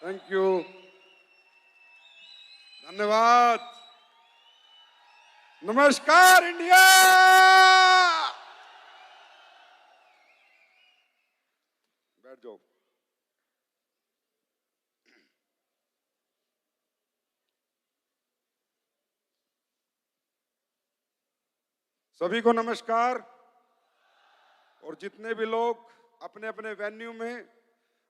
Thank you, धन्यवाद। नमस्कार India. बैठ जाओ। सभी को नमस्कार। और जितने भी लोग अपने अपने वेन्यू में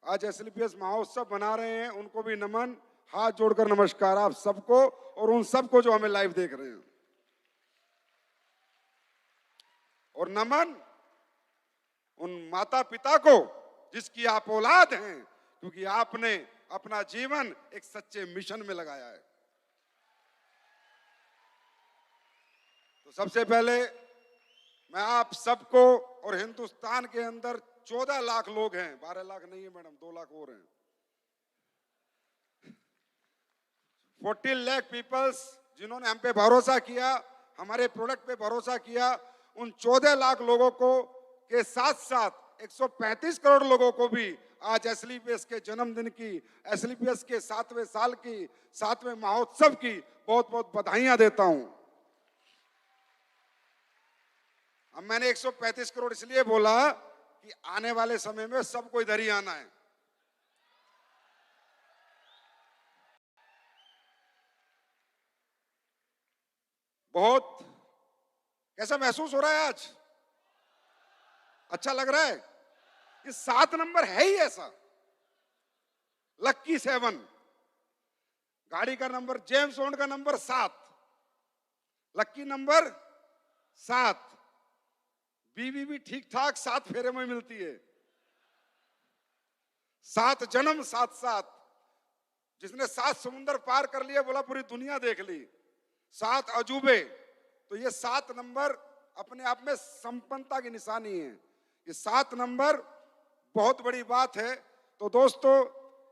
आज एसएलपीएस महोत्सव बना रहे हैं उनको भी नमन, हाथ जोड़कर नमस्कार आप सबको और उन सबको जो हमें लाइव देख रहे हैं। और नमन उन माता पिता को जिसकी आप औलाद हैं, क्योंकि आपने अपना जीवन एक सच्चे मिशन में लगाया है। तो सबसे पहले मैं आप सबको, और हिंदुस्तान के अंदर 14 लाख लोग हैं, 12 लाख नहीं है मैडम, 2 लाख और हैं, 14 लाख पीपल्स जिन्होंने हम पे भरोसा किया, हमारे प्रोडक्ट पे भरोसा किया, उन 14 लाख लोगों को के साथ साथ 135 करोड़ लोगों को भी आज एसएलपीएस के जन्मदिन की, एसएलपीएस के 7वें साल की, 7वें महोत्सव की बहुत बहुत बधाइयां देता हूं। अब मैंने 135 करोड़ इसलिए बोला कि आने वाले समय में सबको इधर ही आना है। बहुत कैसा महसूस हो रहा है आज? अच्छा लग रहा है? ये 7 नंबर है ही ऐसा, लक्की 7, गाड़ी का नंबर, जेम्स बॉन्ड का नंबर 7, लक्की नंबर 7, बीवी भी ठीक ठाक 7 फेरे में मिलती है, 7 जन्म 7 7, जिसने 7 समुंदर पार कर लिए बोला पूरी दुनिया देख ली, 7 अजूबे। तो ये 7 नंबर अपने आप में संपन्नता की निशानी है। ये 7 नंबर बहुत बड़ी बात है। तो दोस्तों,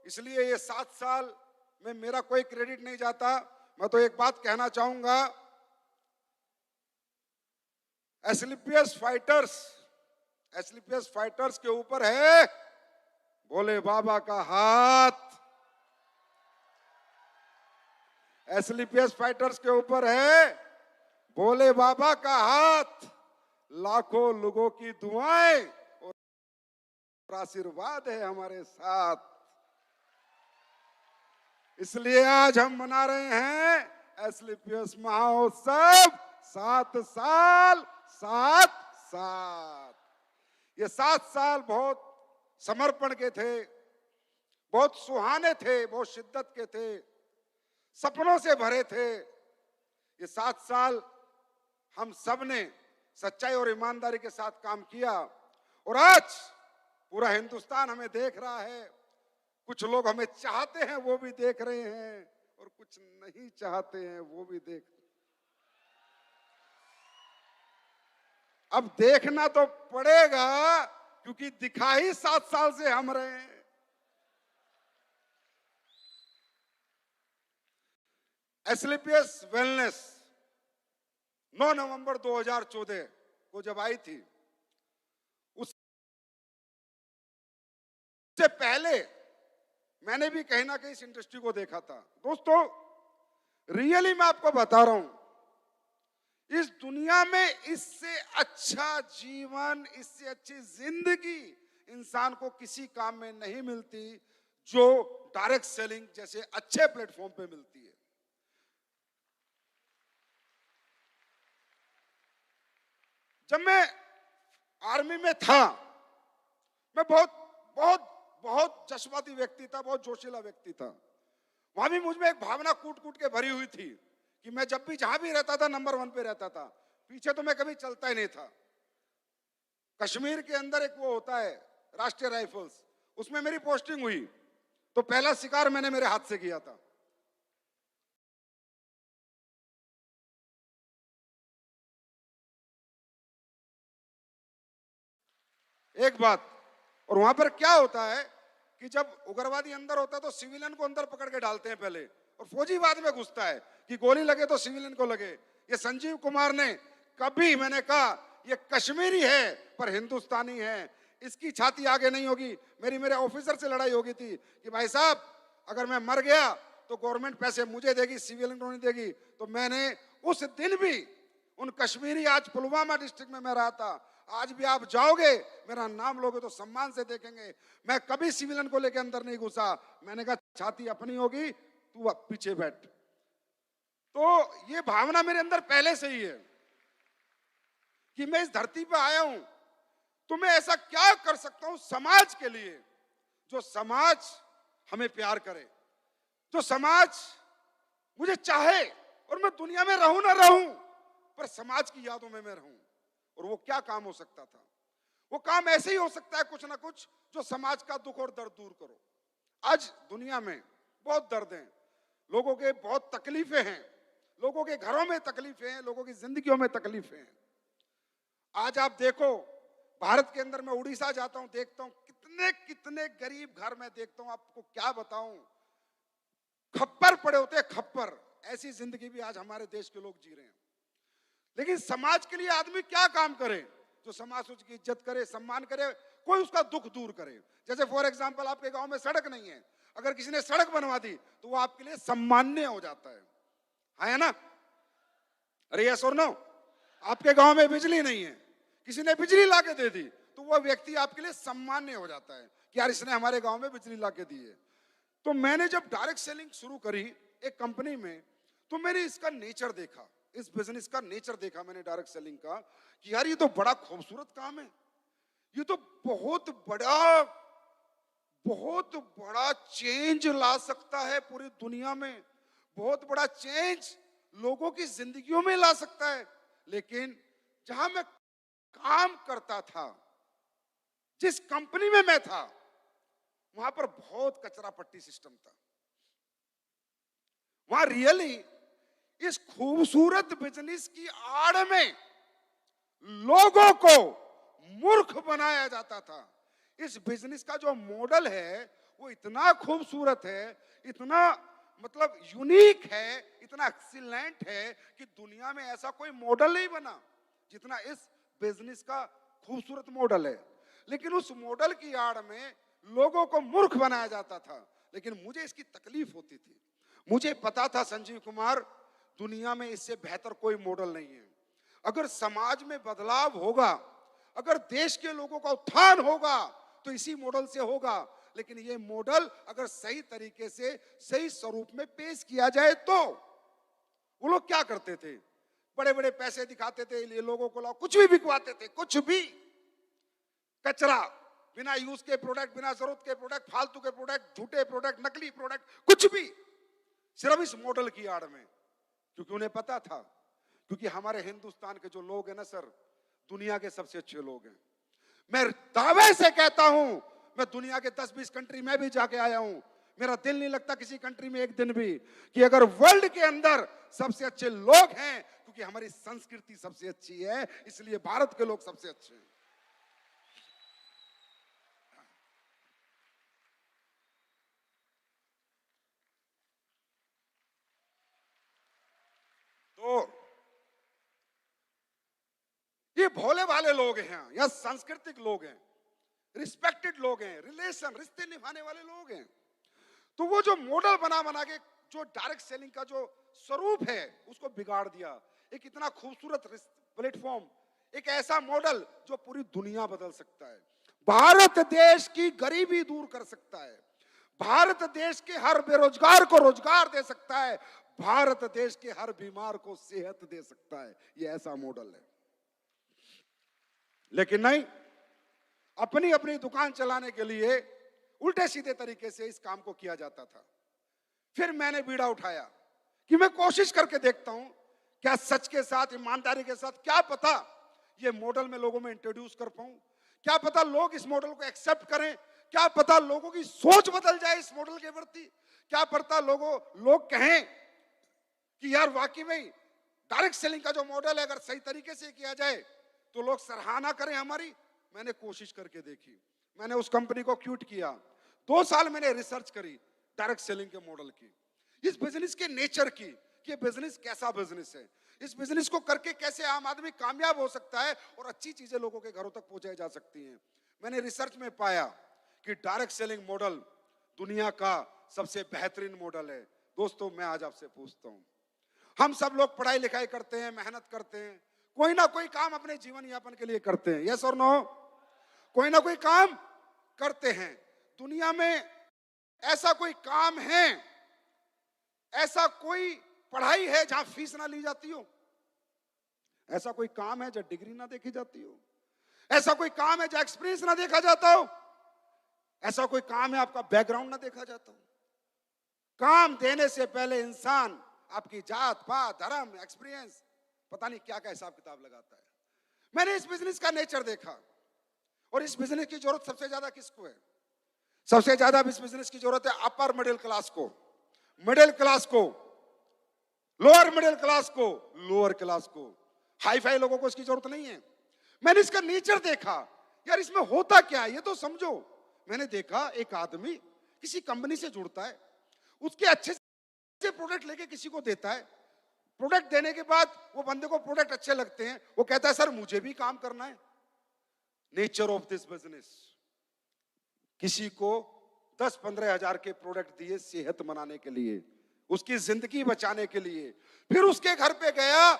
इसलिए ये 7 साल में मेरा कोई क्रेडिट नहीं जाता। मैं तो एक बात कहना चाहूंगा, एसएलपीएस फाइटर्स के ऊपर है भोले बाबा का हाथ। एसएलपीएस फाइटर्स के ऊपर है भोले बाबा का हाथ, लाखों लोगों की दुआएं और आशीर्वाद है हमारे साथ। इसलिए आज हम मना रहे हैं एसएलपीएस महोत्सव 7 साल 7 साल। ये 7 साल बहुत समर्पण के थे, बहुत सुहाने थे, बहुत शिद्दत के थे, सपनों से भरे थे। ये 7 साल हम सब ने सच्चाई और ईमानदारी के साथ काम किया और आज पूरा हिंदुस्तान हमें देख रहा है। कुछ लोग हमें चाहते हैं वो भी देख रहे हैं और कुछ नहीं चाहते हैं वो भी देख। अब देखना तो पड़ेगा क्योंकि दिखा ही 7 साल से हम रहे हैं। एसएलपीएस वेलनेस 9 नवंबर 2014 को जब आई थी, उससे पहले मैंने भी कहीं ना कहीं इस इंडस्ट्री को देखा था। दोस्तों, रियली मैं आपको बता रहा हूं, इस दुनिया में इससे अच्छा जीवन, इससे अच्छी जिंदगी इंसान को किसी काम में नहीं मिलती जो डायरेक्ट सेलिंग जैसे अच्छे प्लेटफॉर्म पे मिलती है। जब मैं आर्मी में था, मैं बहुत बहुत बहुत जज्बाती व्यक्ति था, बहुत जोशीला व्यक्ति था। वहां भी मुझ में एक भावना कूट कूट के भरी हुई थी कि मैं जब भी जहां भी रहता था नंबर 1 पे रहता था, पीछे तो मैं कभी चलता ही नहीं था। कश्मीर के अंदर एक वो होता है राष्ट्रीय राइफल्स, उसमें मेरी पोस्टिंग हुई तो पहला शिकार मैंने मेरे हाथ से किया था। एक बात, और वहां पर क्या होता है कि जब उग्रवादी अंदर होता है तो सिविलियन को अंदर पकड़ के डालते हैं पहले, और फौजी बाद में घुसता है कि गोली लगे तो सिविलियन को लगे। ये संजीव कुमार ने कभी, मैंने कहा ये कश्मीरी है पर हिंदुस्तानी है, इसकी छाती आगे नहीं होगी। मेरे ऑफिसर से लड़ाई हो गई थी कि भाई साहब अगर मैं मर गया तो गवर्नमेंट पैसे मुझे देगी, सिविलियन को नहीं देगी। तो मैंने उस दिन भी उन कश्मीरी, आज पुलवामा डिस्ट्रिक्ट में मैं रहा था, आज भी आप जाओगे मेरा नाम लोगे तो सम्मान से देखेंगे। मैं कभी सिविलियन को लेकर अंदर नहीं घुसा। मैंने कहा छाती अपनी होगी, तू पीछे बैठ। तो ये भावना मेरे अंदर पहले से ही है कि मैं इस धरती पे आया हूं तो मैं ऐसा क्या कर सकता हूं समाज के लिए, जो समाज हमें प्यार करे, जो समाज मुझे चाहे, और मैं दुनिया में रहूं ना रहूं पर समाज की यादों में मैं रहूं। और वो क्या काम हो सकता था? वो काम ऐसे ही हो सकता है कुछ ना कुछ जो समाज का दुख और दर्द दूर करो। आज दुनिया में बहुत दर्द हैं, लोगों के बहुत तकलीफें हैं, लोगों के घरों में तकलीफें हैं, लोगों की जिंदगियों में तकलीफें हैं। आज आप देखो भारत के अंदर, मैं उड़ीसा जाता हूं, देखता हूं कितने कितने गरीब घर में देखता हूं, आपको क्या बताऊं, खप्पर पड़े होते हैं, खप्पर। ऐसी जिंदगी भी आज हमारे देश के लोग जी रहे हैं। लेकिन समाज के लिए आदमी क्या काम करे? जो समाज उसकी इज्जत करे, सम्मान करे, कोई उसका दुख दूर करे। जैसे फॉर एग्जांपल आपके गांव में सड़क नहीं है, अगर किसी ने सड़क बनवा दी तो वो आपके लिए सम्मान्य हो जाता है ना? अरे यस और नो? आपके गांव में बिजली नहीं है, किसी ने बिजली लाके दे दी तो वो व्यक्ति आपके लिए सम्मान्य हो जाता है कि यार इसने हमारे गांव में बिजली लाके दी है। तो मैंने जब डायरेक्ट सेलिंग शुरू करी एक कंपनी में, तो मैंने इसका नेचर देखा, इस बिजनेस का नेचर देखा मैंने डायरेक्ट सेलिंग का, कि यार ये तो बड़ा खूबसूरत काम है, ये तो बहुत बड़ा चेंज ला सकता है पूरी दुनिया में, बहुत बड़ा चेंज लोगों की जिंदगियों में ला सकता है। लेकिन जहां मैं काम करता था, जिस कंपनी में मैं था, वहां पर बहुत कचरा पट्टी सिस्टम था। वहां रियली इस खूबसूरत बिजनेस की आड़ में लोगों को मूर्ख बनाया जाता था। इस बिजनेस का जो मॉडल है वो इतना खूबसूरत है, इतना मतलब यूनिक है, इतना एक्सीलेंट है कि दुनिया में ऐसा कोई मॉडल नहीं बना जितना इस बिजनेस का खूबसूरत मॉडल है। लेकिन उस मॉडल की आड़ में लोगों को मूर्ख बनाया जाता था। लेकिन मुझे इसकी तकलीफ होती थी। मुझे पता था संजीव कुमार, दुनिया में इससे बेहतर कोई मॉडल नहीं है। अगर समाज में बदलाव होगा, अगर देश के लोगों का उत्थान होगा तो इसी मॉडल से होगा। लेकिन ये मॉडल अगर सही तरीके से, सही स्वरूप में पेश किया जाए तो। वो लोग क्या करते थे? बड़े बड़े पैसे दिखाते थे, ये लोगों को कुछ भी बिकवाते थे, कुछ भी कचरा, बिना यूज के प्रोडक्ट, बिना जरूरत के प्रोडक्ट, फालतू के प्रोडक्ट, झूठे प्रोडक्ट, नकली प्रोडक्ट, कुछ भी, सिर्फ इस मॉडल की आड़ में। क्योंकि उन्हें पता था, क्योंकि हमारे हिंदुस्तान के जो लोग हैं ना सर, दुनिया के सबसे अच्छे लोग हैं। मैं दावे से कहता हूं, मैं दुनिया के 10-20 कंट्री में भी जाके आया हूं, मेरा दिल नहीं लगता किसी कंट्री में एक दिन भी कि अगर वर्ल्ड के अंदर सबसे अच्छे लोग हैं, क्योंकि हमारी संस्कृति सबसे अच्छी है, इसलिए भारत के लोग सबसे अच्छे हैं। तो ये भोले भाले लोग हैं या सांस्कृतिक लोग हैं, रिस्पेक्टेड लोग हैं, रिश्ते निभाने वाले लोग हैं। तो वो जो मॉडल बना बना के जो डायरेक्ट सेलिंग का जो स्वरूप है उसको बिगाड़ दिया। एक इतना खूबसूरत प्लेटफॉर्म, एक ऐसा मॉडल जो पूरी दुनिया बदल सकता है, भारत देश की गरीबी दूर कर सकता है, भारत देश के हर बेरोजगार को रोजगार दे सकता है, भारत देश के हर बीमार को सेहत दे सकता है। ये ऐसा मॉडल है। लेकिन नहीं, अपनी अपनी दुकान चलाने के लिए उल्टे सीधे तरीके से इस काम को किया जाता था। फिर मैंने बीड़ा उठाया कि मैं कोशिश करके देखता हूं क्या सच के साथ, ईमानदारी के साथ, क्या पता ये मॉडल में लोगों में इंट्रोड्यूस कर पाऊं, क्या पता लोग इस मॉडल को एक्सेप्ट करें, क्या पता लोगों की सोच बदल जाए इस मॉडल के प्रति, क्या पता लोग कहें कि यार वाकई में डायरेक्ट सेलिंग का जो मॉडल है अगर सही तरीके से किया जाए तो लोग सराहना करें हमारी। मैंने कोशिश करके देखी, मैंने उस कंपनी को क्यूट किया, 2 साल मैंने रिसर्च करी डायरेक्ट सेलिंग के मॉडल की, इस बिजनेस के नेचर की, कि बिजनेस कैसा बिजनेस है, इस बिजनेस को करके कैसे आम आदमी कामयाब हो सकता है और अच्छी चीजें लोगों के घरों तक पहुंचाई जा सकती हैं। मैंने रिसर्च में पाया कि डायरेक्ट सेलिंग मॉडल दुनिया का सबसे बेहतरीन मॉडल है। दोस्तों, मैं आज आपसे पूछता हूं, हम सब लोग पढ़ाई लिखाई करते हैं, मेहनत करते हैं, कोई ना कोई काम अपने जीवन यापन के लिए करते हैं, यस और नो? कोई ना कोई काम करते हैं। दुनिया में ऐसा कोई काम है, ऐसा कोई पढ़ाई है जहां फीस ना ली जाती हो? ऐसा कोई काम है जहां डिग्री ना देखी जाती हो? ऐसा कोई काम है जहां एक्सपीरियंस ना देखा जाता हो? ऐसा कोई काम है आपका बैकग्राउंड ना देखा जाता हो? काम देने से पहले इंसान आपकी जात पात धर्म एक्सपीरियंस पता नहीं क्या क्या हिसाब किताब लगाता है। मैंने इस बिजनेस का नेचर देखा, और इस बिजनेस की जरूरत सबसे ज्यादा किसको है? सबसे ज्यादा इस बिजनेस की जरूरत है अपर मिडिल क्लास को, मिडिल क्लास को, लोअर मिडिल क्लास को, लोअर क्लास को। हाई फाई लोगों को इसकी जरूरत नहीं है। मैंने इसका नेचर देखा, यार इसमें होता क्या है ये तो समझो। मैंने देखा एक आदमी किसी कंपनी से जुड़ता है, उसके अच्छे से प्रोडक्ट लेके किसी को देता है, प्रोडक्ट देने के बाद वो बंदे को प्रोडक्ट अच्छे लगते हैं, वो कहता है सर मुझे भी काम करना है। नेचर ऑफ दिस बिजनेस, किसी को 10-15 हजार के प्रोडक्ट दिए सेहत बनाने के लिए, उसकी जिंदगी बचाने के लिए। फिर उसके घर पे गया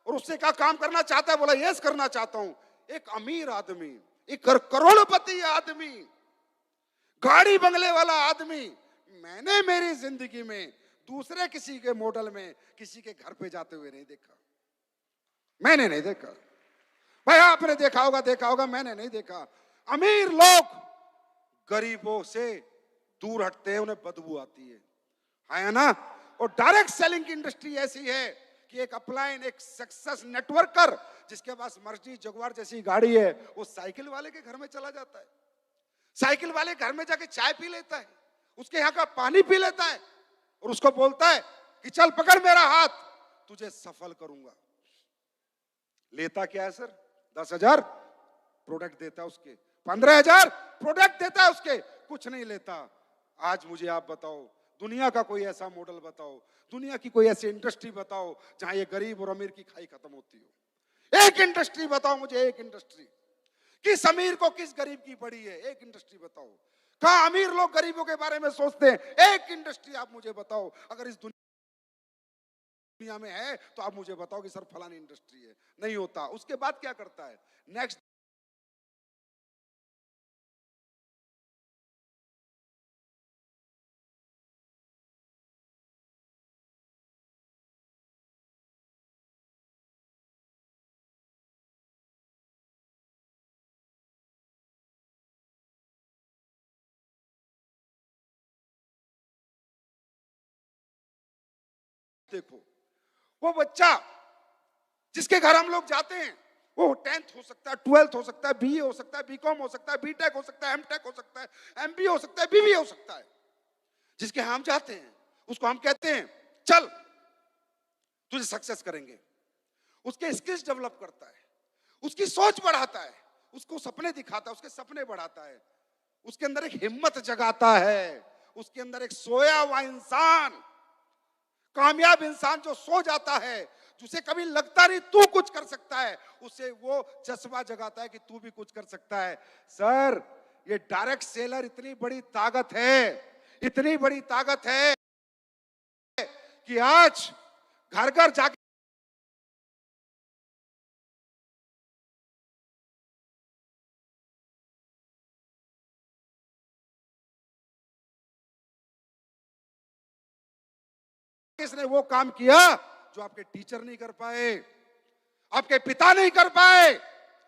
और उससे कहा काम करना चाहता है? बोला यस करना चाहता हूं। एक अमीर आदमी, एक करोड़पति आदमी, गाड़ी बंगले वाला आदमी, मैंने मेरी जिंदगी में दूसरे किसी के मॉडल में किसी के घर पे जाते हुए नहीं देखा। मैंने नहीं देखा भाई, आपने देखा होगा, मैंने नहीं देखा। अमीर लोग गरीबों से दूर हटते हैं, उन्हें बदबू आती है ना? और डायरेक्ट सेलिंग की इंडस्ट्री ऐसी है कि एक अपलाइन, एक सक्सेस नेटवर्कर जिसके पास मर्जी जगुआर जैसी गाड़ी है, वो साइकिल वाले के घर में चला जाता है, साइकिल वाले घर में जाके चाय पी लेता है, उसके यहाँ का पानी पी लेता है, और उसको बोलता है कि चल पकड़ मेरा हाथ, तुझे सफल करूंगा। लेता क्या है सर? 10,000 प्रोडक्ट देता है उसके, 15,000 प्रोडक्ट देता है उसके, कुछ नहीं लेता। आज मुझे आप बताओ, दुनिया का कोई ऐसा मॉडल बताओ, दुनिया की कोई ऐसी इंडस्ट्री बताओ जहां ये गरीब और अमीर की खाई खत्म होती हो। एक इंडस्ट्री बताओ मुझे, एक इंडस्ट्री। किस अमीर को किस गरीब की पड़ी है? एक इंडस्ट्री बताओ। कहां अमीर लोग गरीबों के बारे में सोचते हैं? एक इंडस्ट्री आप मुझे बताओ। अगर इस दुनिया में है तो आप मुझे बताओ कि सर फलानी इंडस्ट्री है। नहीं होता। उसके बाद क्या करता है? नेक्स्ट देखो, वो बच्चा जिसके घर हम लोग जाते हैं, वो 10th हो सकता है, 12th हो सकता है, बीए हो सकता है, बीकॉम हो सकता है, बीटेक हो सकता है, एमटेक हो सकता है, एमबीए हो सकता है, बीबीए हो सकता है। जिसके हम जाते हैं उसको हम कहते हैं चल तुझे सक्सेस करेंगे। उसके स्किल्स डेवलप करता है, उसकी सोच बढ़ाता है, उसको सपने दिखाता है, उसके सपने बढ़ाता है, उसके अंदर एक हिम्मत जगाता है, उसके अंदर एक सोया हुआ इंसान, कामयाब इंसान जो सो जाता है, जिसे कभी लगता नहीं तू कुछ कर सकता है, उसे वो जज्बा जगाता है कि तू भी कुछ कर सकता है। सर ये डायरेक्ट सेलर इतनी बड़ी ताकत है, इतनी बड़ी ताकत है कि आज घर घर जाके इसने वो काम किया जो आपके टीचर नहीं कर पाए, आपके पिता नहीं कर पाए,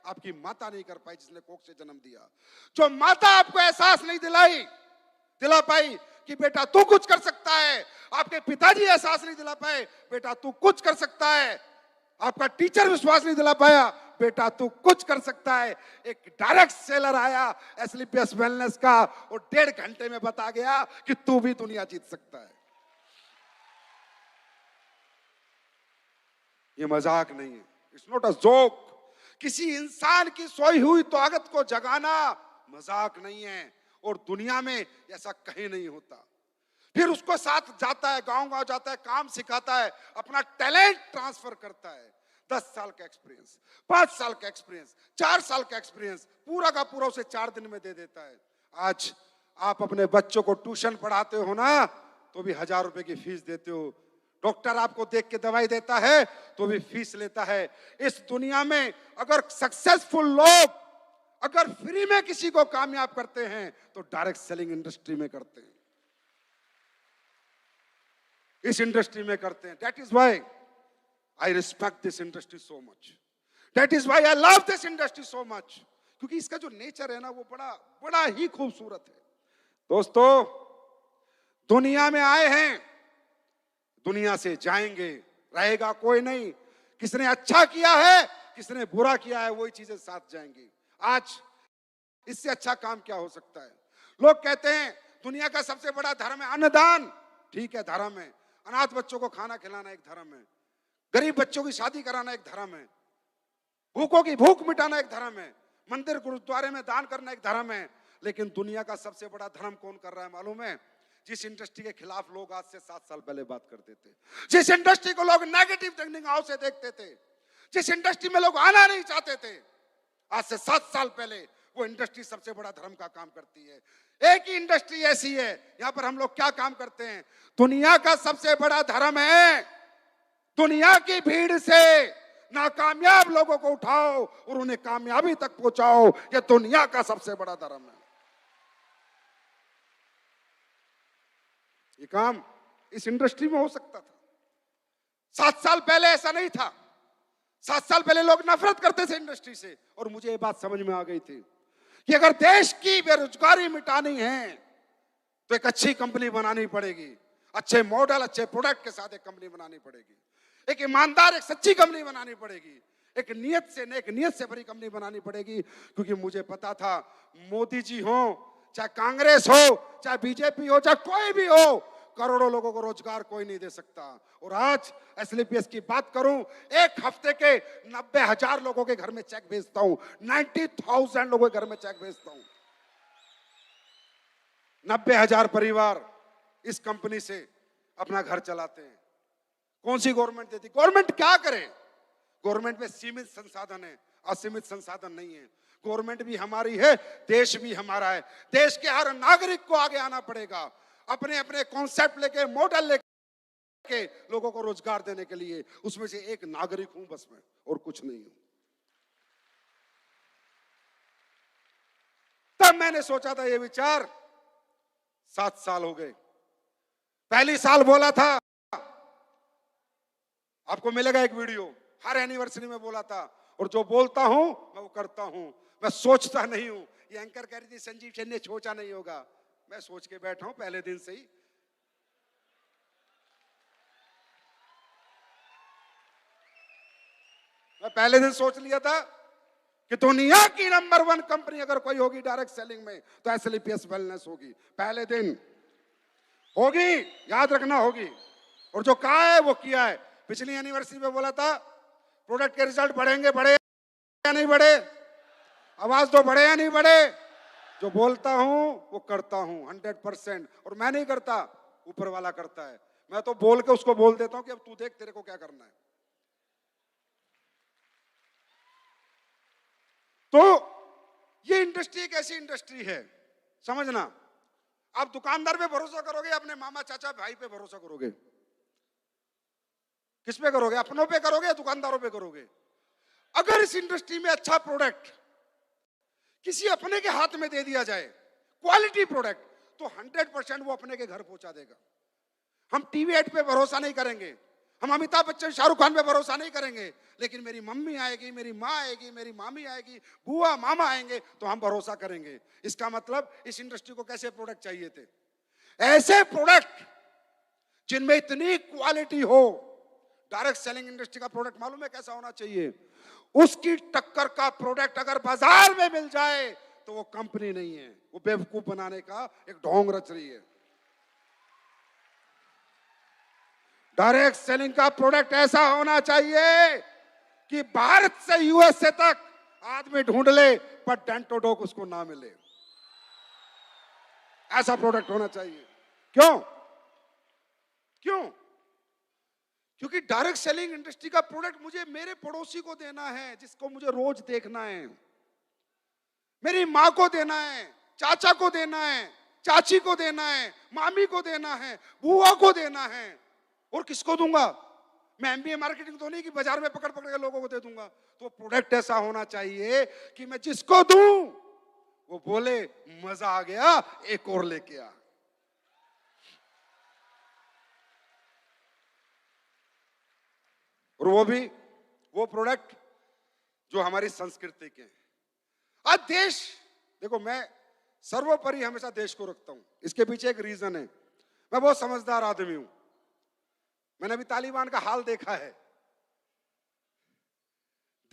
आपकी माता नहीं कर पाई जिसने कोख से जन्म दिया। जो माता आपको एहसास नहीं दिला पाई कि बेटा तू कुछ कर सकता है, आपके पिताजी एहसास नहीं दिला पाए बेटा तू कुछ कर सकता है, आपका टीचर विश्वास नहीं दिला पाया बेटा तू कुछ कर सकता है। एक डायरेक्ट सेलर आया एसलीपीएस वेलनेस का और 1.5 घंटे में बता गया कि तू भी दुनिया जीत सकता है। ये मजाक नहीं है, इट्स नॉट अ जोक। किसी इंसान की सोई हुई ताकत को जगाना मजाक नहीं है, और दुनिया में ऐसा कहीं नहीं होता। फिर उसको साथ जाता है, गांव जाता है, काम सिखाता है, अपना टैलेंट ट्रांसफर करता है। 10 साल का एक्सपीरियंस, 5 साल का एक्सपीरियंस, 4 साल का एक्सपीरियंस पूरा का पूरा उसे 4 दिन में दे देता है। आज आप अपने बच्चों को ट्यूशन पढ़ाते हो ना, तो भी 1000 रुपए की फीस देते हो। डॉक्टर आपको देख के दवाई देता है तो भी फीस लेता है। इस दुनिया में अगर सक्सेसफुल लोग अगर फ्री में किसी को कामयाब करते हैं तो डायरेक्ट सेलिंग इंडस्ट्री में करते हैं, इस इंडस्ट्री में करते हैं। That is why I respect this industry so much, that is why I love this industry so much, क्योंकि इसका जो नेचर है ना वो बड़ा बड़ा ही खूबसूरत है। दोस्तों, दुनिया में आए हैं, दुनिया से जाएंगे, रहेगा कोई नहीं। किसने अच्छा किया है, किसने बुरा किया है, वही चीजें साथ जाएंगी। आज इससे अच्छा काम क्या हो सकता है? लोग कहते हैं दुनिया का सबसे बड़ा धर्म है अन्नदान। ठीक है, धर्म है। अनाथ बच्चों को खाना खिलाना एक धर्म है, गरीब बच्चों की शादी कराना एक धर्म है, भूखों की भूख मिटाना एक धर्म है, मंदिर गुरुद्वारे में दान करना एक धर्म है। लेकिन दुनिया का सबसे बड़ा धर्म कौन कर रहा है मालूम है? जिस इंडस्ट्री के खिलाफ लोग आज से 7 साल पहले बात करते थे, जिस इंडस्ट्री को लोग नेगेटिव निगाहों से देखते थे, जिस इंडस्ट्री में लोग आना नहीं चाहते थे, आज से 7 साल पहले वो इंडस्ट्री सबसे बड़ा धर्म का काम करती है। एक ही इंडस्ट्री ऐसी है, यहां पर हम लोग क्या काम करते हैं? दुनिया का सबसे बड़ा धर्म है दुनिया की भीड़ से नाकामयाब लोगों को उठाओ और उन्हें कामयाबी तक पहुंचाओ। यह दुनिया का सबसे बड़ा धर्म है। ये काम इस इंडस्ट्री में हो सकता था। 7 साल पहले ऐसा नहीं था। 7 साल पहले लोग नफरत करते थे इंडस्ट्री से, और मुझे ये बात समझ में आ गई थी कि अगर देश की बेरोजगारी मिटानी है तो एक अच्छी कंपनी बनानी पड़ेगी, अच्छे मॉडल, अच्छे प्रोडक्ट के साथ एक कंपनी बनानी पड़ेगी, एक ईमानदार, एक सच्ची कंपनी बनानी पड़ेगी, एक नियत से भरी कंपनी बनानी पड़ेगी। क्योंकि मुझे पता था मोदी जी हो, चाहे कांग्रेस हो, चाहे बीजेपी हो, चाहे कोई भी हो, करोड़ों लोगों को रोजगार कोई नहीं दे सकता। और आज एसएलपीएस की बात करूं, एक हफ्ते के 90,000 लोगों के घर में चेक भेजता हूं, 90,000 लोगों के घर में चेक भेजता हूं। 90,000 परिवार इस कंपनी से अपना घर चलाते हैं। कौन सी गवर्नमेंट देती? गवर्नमेंट क्या करे? गवर्नमेंट में सीमित संसाधन है, असीमित संसाधन नहीं है। गवर्नमेंट भी हमारी है, देश भी हमारा है। देश के हर नागरिक को आगे आना पड़ेगा, अपने अपने कॉन्सेप्ट लेके, मॉडल लेके लोगों को रोजगार देने के लिए। उसमें से एक नागरिक हूं बस मैं, और कुछ नहीं हूं। तब मैंने सोचा था ये विचार, 7 साल हो गए। पहली साल बोला था, आपको मिलेगा एक वीडियो, हर एनिवर्सरी में बोला था, और जो बोलता हूं मैं वो करता हूं। मैं सोचता नहीं हूं। ये एंकर कह रही थी संजीव सेन ने सोचा नहीं होगा, मैं सोच के बैठा हूं पहले दिन से ही। मैं पहले दिन सोच लिया था कि दुनिया की नंबर 1 कंपनी अगर कोई होगी डायरेक्ट सेलिंग में तो एसएलपीएस वेलनेस होगी। पहले दिन होगी, याद रखना होगी। और जो कहा है वो किया है। पिछली एनिवर्सरी में बोला था प्रोडक्ट के रिजल्ट बढ़ेंगे, बढ़े या नहीं बढ़े? आवाज दो, बढ़े या नहीं बढ़े? जो बोलता हूं वो करता हूं 100%। और मैं नहीं करता, ऊपर वाला करता है। मैं तो बोल के उसको बोल देता हूं कि अब तू देख तेरे को क्या करना है। तो ये इंडस्ट्री एक ऐसी इंडस्ट्री है, समझना। आप दुकानदार पे भरोसा करोगे, अपने मामा चाचा भाई पे भरोसा करोगे? किस पे करोगे? अपनों पे करोगे या दुकानदारों पे करोगे? अगर इस इंडस्ट्री में अच्छा प्रोडक्ट किसी अपने के हाथ में दे दिया जाए, क्वालिटी प्रोडक्ट, तो 100% वो अपने के घर पहुंचा देगा। हम टीवी एड पे भरोसा नहीं करेंगे, हम अमिताभ बच्चन, शाहरुख खान पे भरोसा नहीं करेंगे, लेकिन मेरी मम्मी आएगी, मेरी माँ आएगी, मेरी मामी आएगी, बुआ मामा आएंगे तो हम भरोसा करेंगे। इसका मतलब इस इंडस्ट्री को कैसे प्रोडक्ट चाहिए थे? ऐसे प्रोडक्ट जिनमें इतनी क्वालिटी हो। डायरेक्ट सेलिंग इंडस्ट्री का प्रोडक्ट मालूम है कैसा होना चाहिए? उसकी टक्कर का प्रोडक्ट अगर बाजार में मिल जाए तो वो कंपनी नहीं है, वो बेवकूफ बनाने का एक ढोंग रच रही है। डायरेक्ट सेलिंग का प्रोडक्ट ऐसा होना चाहिए कि भारत से यूएसए तक आदमी ढूंढ ले पर डेंटोडोक उसको ना मिले। ऐसा प्रोडक्ट होना चाहिए। क्यों? क्योंकि डायरेक्ट सेलिंग इंडस्ट्री का प्रोडक्ट मुझे मेरे पड़ोसी को देना है, जिसको मुझे रोज देखना है, मेरी मां को देना है, चाचा को देना है, चाची को देना है, मामी को देना है, बुआ को देना है, और किसको दूंगा? मैं एमबीए मार्केटिंग तो नहीं कि बाजार में पकड़ पकड़ के लोगों को दे दूंगा। तो प्रोडक्ट ऐसा होना चाहिए कि मैं जिसको दूं वो बोले मजा आ गया, एक और लेके आ। और वो भी वो प्रोडक्ट जो हमारी संस्कृति के हैं। आज देश, देखो मैं सर्वोपरि हमेशा देश को रखता हूं, इसके पीछे एक रीजन है। मैं बहुत समझदार आदमी हूं। मैंने अभी तालिबान का हाल देखा है।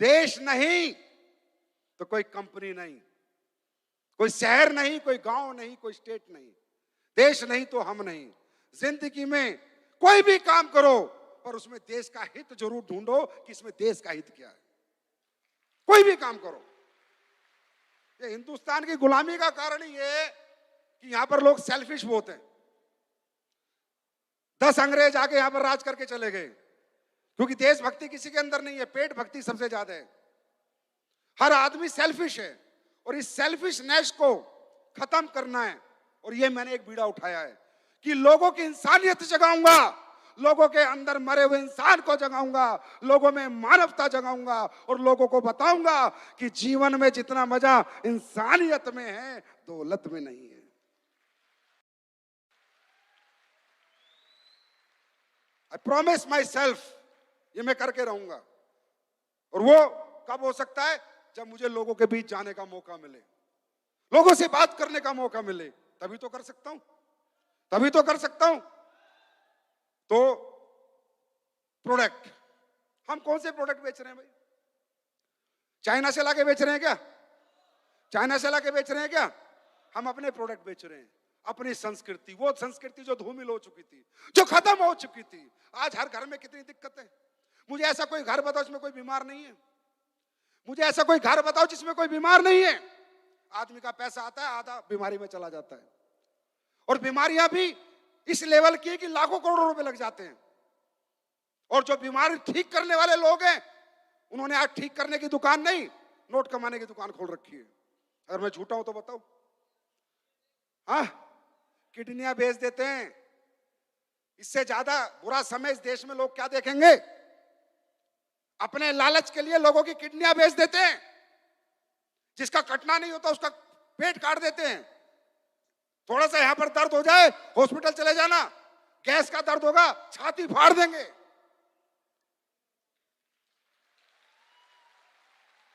देश नहीं तो कोई कंपनी नहीं, कोई शहर नहीं, कोई गांव नहीं, कोई स्टेट नहीं, देश नहीं तो हम नहीं। जिंदगी में कोई भी काम करो पर उसमें देश का हित जरूर ढूंढो कि इसमें देश का हित क्या है। कोई भी काम करो। ये हिंदुस्तान की गुलामी का कारण ही है कि यहां पर लोग सेल्फिश बहुत हैं। 10 अंग्रेज आके यहां पर राज करके चले गए क्योंकि देशभक्ति किसी के अंदर नहीं है, पेट भक्ति सबसे ज्यादा है। हर आदमी सेल्फिश है और इस सेल्फिशनेस को खत्म करना है। और ये मैंने एक बीड़ा उठाया है कि लोगों की इंसानियत जगाऊंगा, लोगों के अंदर मरे हुए इंसान को जगाऊंगा, लोगों में मानवता जगाऊंगा और लोगों को बताऊंगा कि जीवन में जितना मजा इंसानियत में है दौलत में नहीं है। आई प्रॉमिस माई सेल्फ, ये मैं करके रहूंगा। और वो कब हो सकता है? जब मुझे लोगों के बीच जाने का मौका मिले, लोगों से बात करने का मौका मिले, तभी तो कर सकता हूं, तभी तो कर सकता हूं। तो प्रोडक्ट, हम कौन से प्रोडक्ट बेच रहे हैं भाई? चाइना से लाके बेच रहे हैं क्या? चाइना से लाके बेच रहे हैं क्या? हम अपने प्रोडक्ट बेच रहे हैं, अपनी संस्कृति, वो संस्कृति जो धूमिल हो चुकी थी, जो खत्म हो चुकी थी। आज हर घर में कितनी दिक्कत है। मुझे ऐसा कोई घर बताओ जिसमें कोई बीमार नहीं है। मुझे ऐसा कोई घर बताओ जिसमें कोई बीमार नहीं है। आदमी का पैसा आता है, आधा बीमारी में चला जाता है। और बीमारियां भी इस लेवल की है कि लाखों करोड़ों रुपए लग जाते हैं। और जो बीमारी ठीक करने वाले लोग हैं, उन्होंने आज ठीक करने की दुकान नहीं, नोट कमाने की दुकान खोल रखी है। अगर मैं झूठा हूं तो बताओ। हाँ, किडनियां बेच देते हैं। इससे ज्यादा बुरा समय इस देश में लोग क्या देखेंगे? अपने लालच के लिए लोगों की किडनियां बेच देते हैं। जिसका कटना नहीं होता उसका पेट काट देते हैं। थोड़ा सा यहां पर दर्द हो जाए, हॉस्पिटल चले जाना, गैस का दर्द होगा, छाती फाड़ देंगे।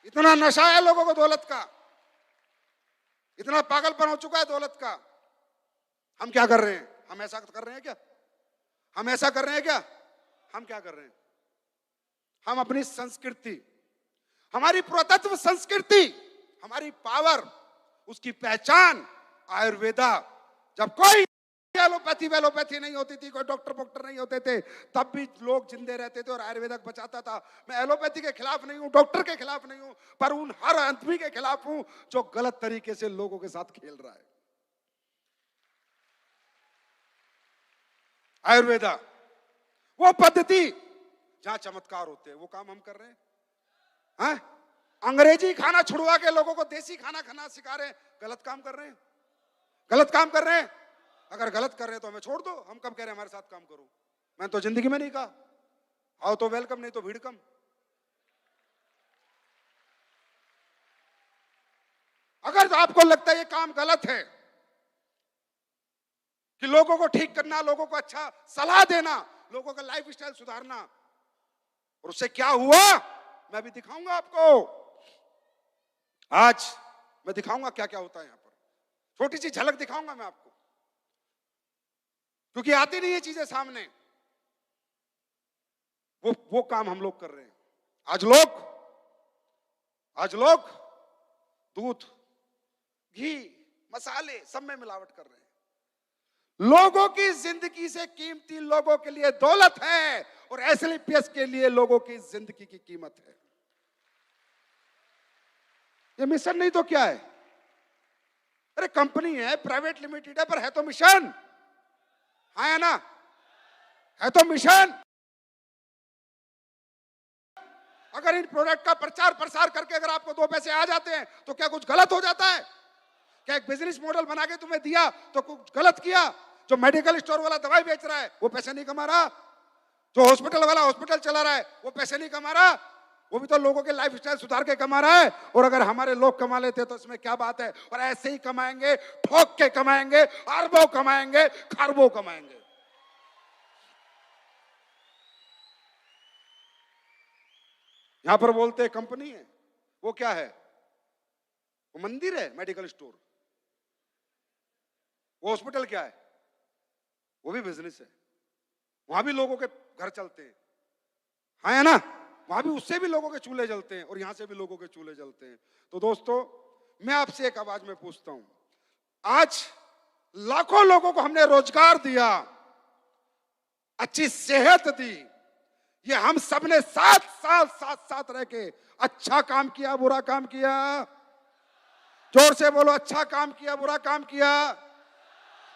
इतना नशा है लोगों को दौलत का, इतना पागलपन हो चुका है दौलत का। हम क्या कर रहे हैं? हम ऐसा कर रहे हैं क्या? हम ऐसा कर रहे हैं क्या? हम क्या कर रहे हैं? हम अपनी संस्कृति, हमारी पुरातत्व संस्कृति, हमारी पावर, उसकी पहचान आयुर्वेदा। जब कोई एलोपैथी नहीं होती थी, कोई डॉक्टर नहीं होते थे, तब भी लोग जिंदे रहते थे और आयुर्वेदक बचाता था। मैं एलोपैथी के खिलाफ नहीं हूं, डॉक्टर के खिलाफ नहीं हूं, पर उन हर आदमी के खिलाफ हूं जो गलत तरीके से लोगों के साथ खेल रहा है। आयुर्वेदा वो पद्धति जहां चमत्कार होते हैं, वो काम हम कर रहे हैं। हाँ? अंग्रेजी खाना छुड़वा के लोगों को देसी खाना खाना सिखा रहे हैं। गलत काम कर रहे हैं, गलत काम कर रहे हैं। अगर गलत कर रहे हैं तो हमें छोड़ दो। हम कब कह रहे हैं हमारे साथ काम करो? मैं तो जिंदगी में नहीं कहा। आओ तो वेलकम, नहीं तो भीड़ कम। अगर आपको लगता है ये काम गलत है कि लोगों को ठीक करना, लोगों को अच्छा सलाह देना, लोगों का लाइफ स्टाइल सुधारना, और उससे क्या हुआ मैं भी दिखाऊंगा आपको। आज मैं दिखाऊंगा क्या क्या होता है यहां पर। छोटी सी झलक दिखाऊंगा मैं आपको, क्योंकि आती नहीं है चीजें सामने। वो काम हम लोग कर रहे हैं। आज लोग दूध, घी, मसाले सब में मिलावट कर रहे हैं। लोगों की जिंदगी से कीमती लोगों के लिए दौलत है और एसएलपीएस के लिए लोगों की जिंदगी की कीमत है। ये मिशन नहीं तो क्या है? अरे कंपनी है, प्राइवेट लिमिटेड है, पर है तो मिशन। हाँ है ना? है तो मिशन। अगर इन प्रोडक्ट का प्रचार प्रसार करके अगर आपको 2 पैसे आ जाते हैं तो क्या कुछ गलत हो जाता है? क्या एक बिजनेस मॉडल बना के तुम्हें दिया तो कुछ गलत किया? जो मेडिकल स्टोर वाला दवाई बेच रहा है वो पैसे नहीं कमा रहा, जो हॉस्पिटल वाला हॉस्पिटल चला रहा है वो पैसे नहीं कमा रहा, वो भी तो लोगों के लाइफ स्टाइल सुधार के कमा रहा है। और अगर हमारे लोग कमा लेते तो इसमें क्या बात है? और ऐसे ही कमाएंगे, ठोक के कमाएंगे, अरबों कमाएंगे, खरबों कमाएंगे। यहां पर बोलते हैं कंपनी है, वो क्या है? वो मंदिर है, मेडिकल स्टोर। वो हॉस्पिटल क्या है? वो भी बिजनेस है। वहां भी लोगों के घर चलते हैं, हाँ है ना? वहां भी उससे भी लोगों के चूल्हे जलते हैं और यहां से भी लोगों के चूल्हे जलते हैं। तो दोस्तों, मैं आपसे एक आवाज में पूछता हूं, आज लाखों लोगों को हमने रोजगार दिया, अच्छी सेहत दी, ये हम सब ने 7 साल साथ साथ रह के अच्छा काम किया, बुरा काम किया? जोर से बोलो, अच्छा काम किया, बुरा काम किया?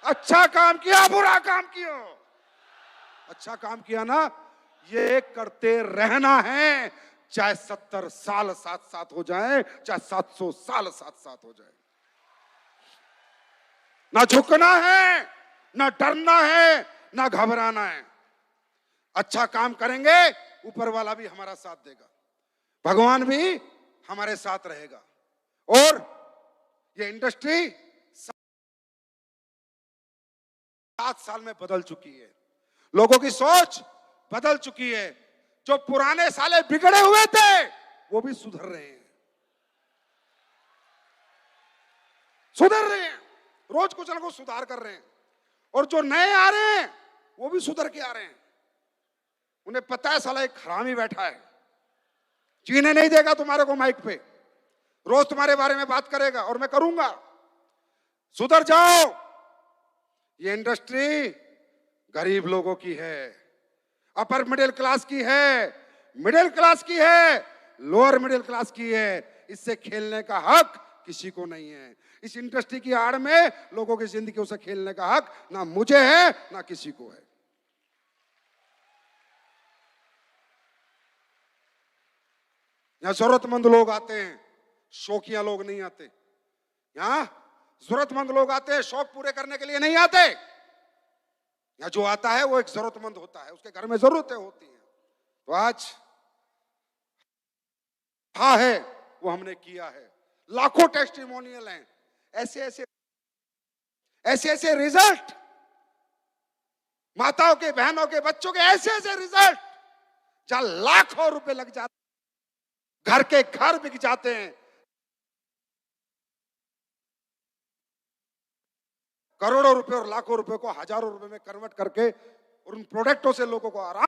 अच्छा काम किया, बुरा काम किया? अच्छा काम किया ना? ये करते रहना है, चाहे 70 साल साथ साथ हो जाए, चाहे 700 साल साथ साथ हो जाए। ना झुकना है, ना डरना है, ना घबराना है। अच्छा काम करेंगे, ऊपर वाला भी हमारा साथ देगा, भगवान भी हमारे साथ रहेगा। और ये इंडस्ट्री 7 साल में बदल चुकी है, लोगों की सोच बदल चुकी है। जो पुराने साले बिगड़े हुए थे वो भी सुधर रहे हैं, सुधर रहे हैं, रोज कुछ ना कुछ सुधार कर रहे हैं। और जो नए आ रहे हैं वो भी सुधर के आ रहे हैं। उन्हें पता है साला एक हरामी बैठा है, जीने नहीं देगा तुम्हारे को माइक पे, रोज तुम्हारे बारे में बात करेगा और मैं करूंगा। सुधर जाओ। ये इंडस्ट्री गरीब लोगों की है, अपर मिडिल क्लास की है, मिडिल क्लास की है, लोअर मिडिल क्लास की है। इससे खेलने का हक किसी को नहीं है। इस इंडस्ट्री की आड़ में लोगों की जिंदगियों से खेलने का हक ना मुझे है ना किसी को है। यहां जरूरतमंद लोग आते हैं, शौकिया लोग नहीं आते। यहां जरूरतमंद लोग आते हैं, शौक पूरे करने के लिए नहीं आते। यहां जो आता है वो एक जरूरतमंद होता है, उसके घर में जरूरतें होती हैं। तो आज हाँ है वो हमने किया है, लाखों टेस्टिमोनियल हैं, ऐसे ऐसे रिजल्ट, माताओं के, बहनों के, बच्चों के ऐसे ऐसे रिजल्ट, जहां लाखों रुपए लग जाते, घर के घर बिक जाते हैं, करोड़ों रुपए और लाखों रुपए को हजारों रुपए में कन्वर्ट करके और उन प्रोडक्टों से लोगों को आराम।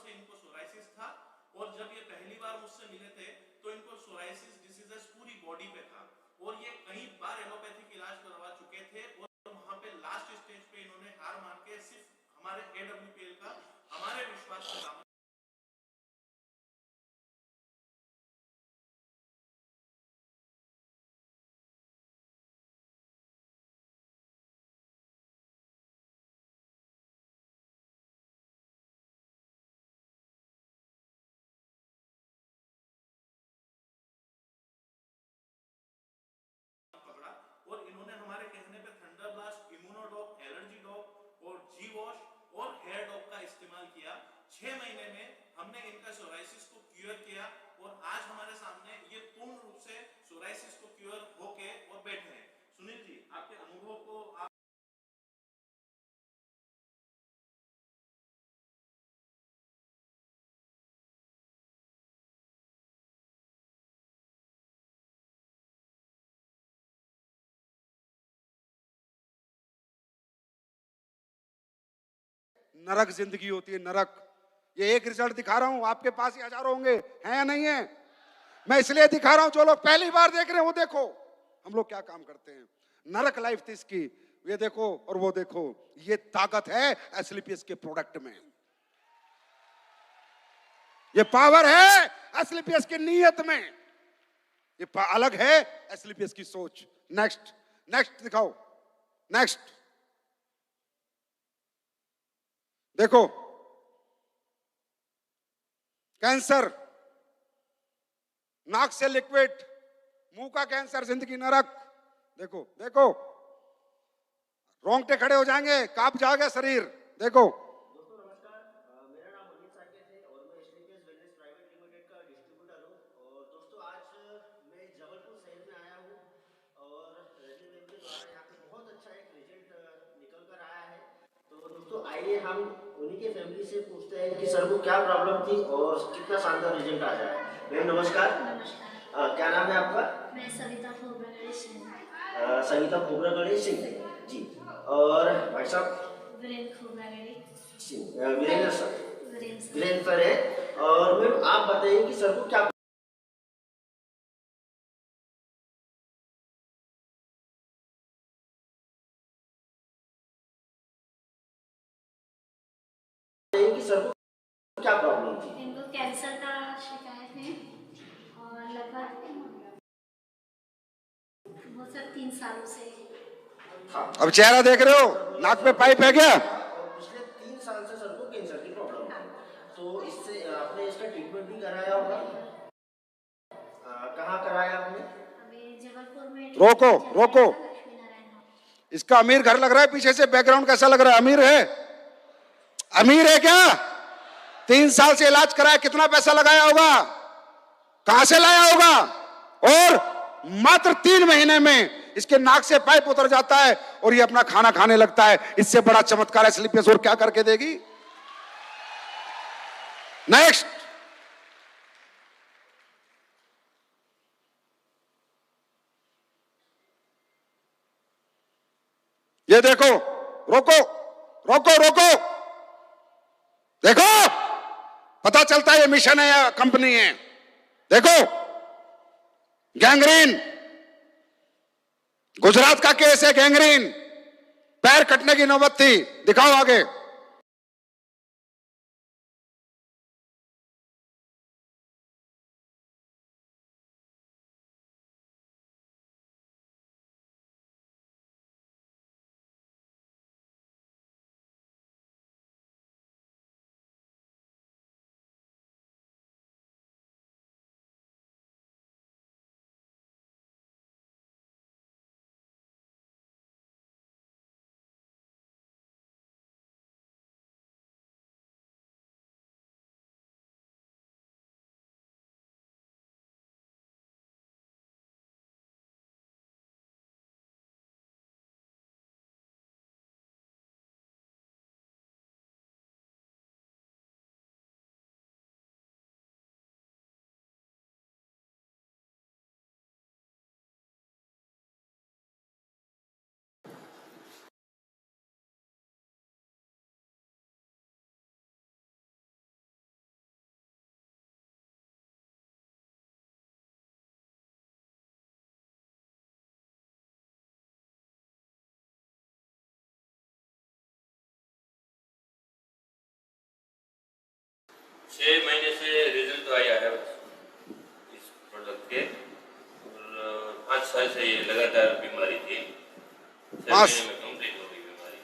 इनको सोराइसिस था और जब ये पहली बार मुझसे मिले थे तो इनको सोराइसिस डिसीजेस पूरी बॉडी पे था और ये कई बार एलोपैथिक इलाज करवा चुके थे और वहां पे लास्ट स्टेज पे इन्होंने हार मान के सिर्फ हमारे AWPL का, हमारे विश्वास का दामन। और इन्होंने हमारे कहने पे thunder blast, immunodoc, allergy doc और जी वॉश और हेयर डॉक का इस्तेमाल किया। 6 महीने में हमने इनका सोराइसिस को क्योर किया और आज हमारे सामने ये पूर्ण रूप से सोराइसिस को क्योर होके और बैठे हैं। सुनील जी, आपके अनुभव को आप नरक जिंदगी होती है, नरक। ये एक रिजल्ट दिखा रहा हूं, आपके पास ही हजारों होंगे, हैं या नहीं है? मैं इसलिए दिखा रहा हूं, जो लोग पहली बार देख रहे हैं वो देखो हम लोग क्या काम करते हैं। नरक लाइफ थी इसकी, ये देखो और वो देखो। ये ताकत है एसलीपीएस के प्रोडक्ट में। ये पावर है एसलीपीएस की नीयत में, ये अलग है एसलीपीएस की सोच। नेक्स्ट नेक्स्ट दिखाओ, नेक्स्ट देखो, कैंसर, नाक से लिक्विड, मुंह का कैंसर, जिंदगी नरक। देखो देखो, रोंगटे खड़े हो जाएंगे, कांप जाएगा शरीर। देखो दोस्तों नमस्कार, मेरा नाम अमित साकेत है और मैं एसलीपीएस वेलनेस प्राइवेट लिमिटेड का डिस्ट्रीब्यूटर हूँ। और दोस्तों आज मैं जबलपुर शहर में आया हूँ और रजनी मैम के द्वारा यहाँ पे बहुत अच्छा एक रिजल्ट निकल कर आया है। तो दोस्तों आइए हम उन्हीं के फैमिली से पूछते हैं कि सर को क्या प्रॉब्लम थी और कितना शानदार रिजल्ट आ जाए। मैम नमस्कार। क्या नाम है आपका? मैं सविता खोबरा गणेश सिंह। सविता खोबरा गणेश सिंह जी। और भाई साहब? वीरेंद्र खोबरा गणेश सिंह। वीरेंद्र सर, वीरेंद्र सर है। और मैम आप बताइए कि सर को क्या प्रॉब्लम थी? इनको कैंसर का शिकायत है और लगभग वो सर 3 सालों से। अब चेहरा देख रहे हो, नाक में पाइप है क्या? पिछले 3 साल से सर को कैंसर की प्रॉब्लम है। तो इससे आपने इसका ट्रीटमेंट भी कराया होगा? कहाँ कराया आपने? अभी जबलपुर में। रोको रोको, इसका अमीर घर लग रहा है, पीछे से बैकग्राउंड कैसा लग रहा है? अमीर है? अमीर है क्या? 3 साल से इलाज कराया, कितना पैसा लगाया होगा? कहां से लाया होगा? और मात्र 3 महीने में इसके नाक से पाइप उतर जाता है और ये अपना खाना खाने लगता है। इससे बड़ा चमत्कार एसलीपीएस और क्या करके देगी? नेक्स्ट, ये देखो, रोको रोको रोको, देखो पता चलता है ये मिशन है या कंपनी है। देखो, गैंग्रीन, गुजरात का केस है, गैंग्रीन, पैर कटने की नौबत थी। दिखाओ आगे। छह महीने से रिजल्ट आया है इस प्रोडक्ट के, और 5 साल से ये लगातार बीमारी थी। 6 महीने में कंप्लीट हो गई बीमारी।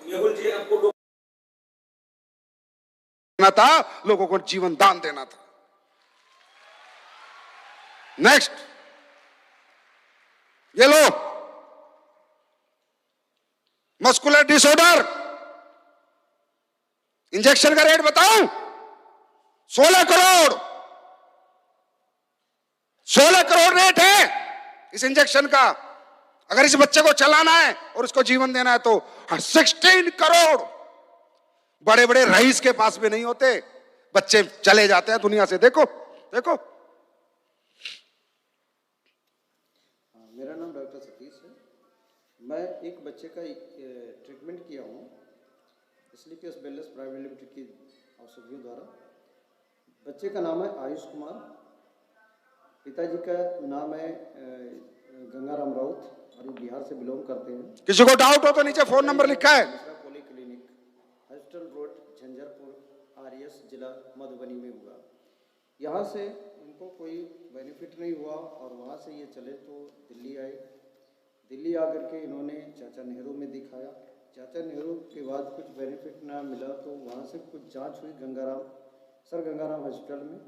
मेहुल जी, आपको था, लोगों को जीवन दान देना था। नेक्स्ट, ये लो, मस्कुलर डिसऑर्डर, इंजेक्शन का रेट बताऊं? 16 करोड़, 16 करोड़ रेट है इस इंजेक्शन का। अगर इस बच्चे को चलाना है और उसको जीवन देना है तो 16 करोड़। बड़े बड़े रईस के पास भी नहीं होते, बच्चे चले जाते हैं दुनिया से। देखो देखो। मेरा नाम डॉक्टर सतीश है। मैं एक बच्चे का ट्रीटमेंट किया हूँ एसलीपीएस वेलनेस प्राइवेट लिमिटेड की औषधियों द्वारा। बच्चे का नाम है आयुष कुमार, पिताजी का नाम है गंगाराम राउत और ये बिहार से बिलोंग करते हैं। किसी को डाउट हो तो नीचे फोन नंबर लिखा है। Polyclinic, hospital road, Jhanjharpur. RES जिला मधुबनी में हुआ। यहाँ से उनको कोई बेनिफिट नहीं हुआ और वहाँ से ये चले तो दिल्ली आए। दिल्ली आकर के इन्होंने चाचा नेहरू में दिखाया। चाचा नेहरू के बाद कुछ बेनिफिट ना मिला तो वहाँ से कुछ जांच हुई सर गंगाराम हॉस्पिटल में।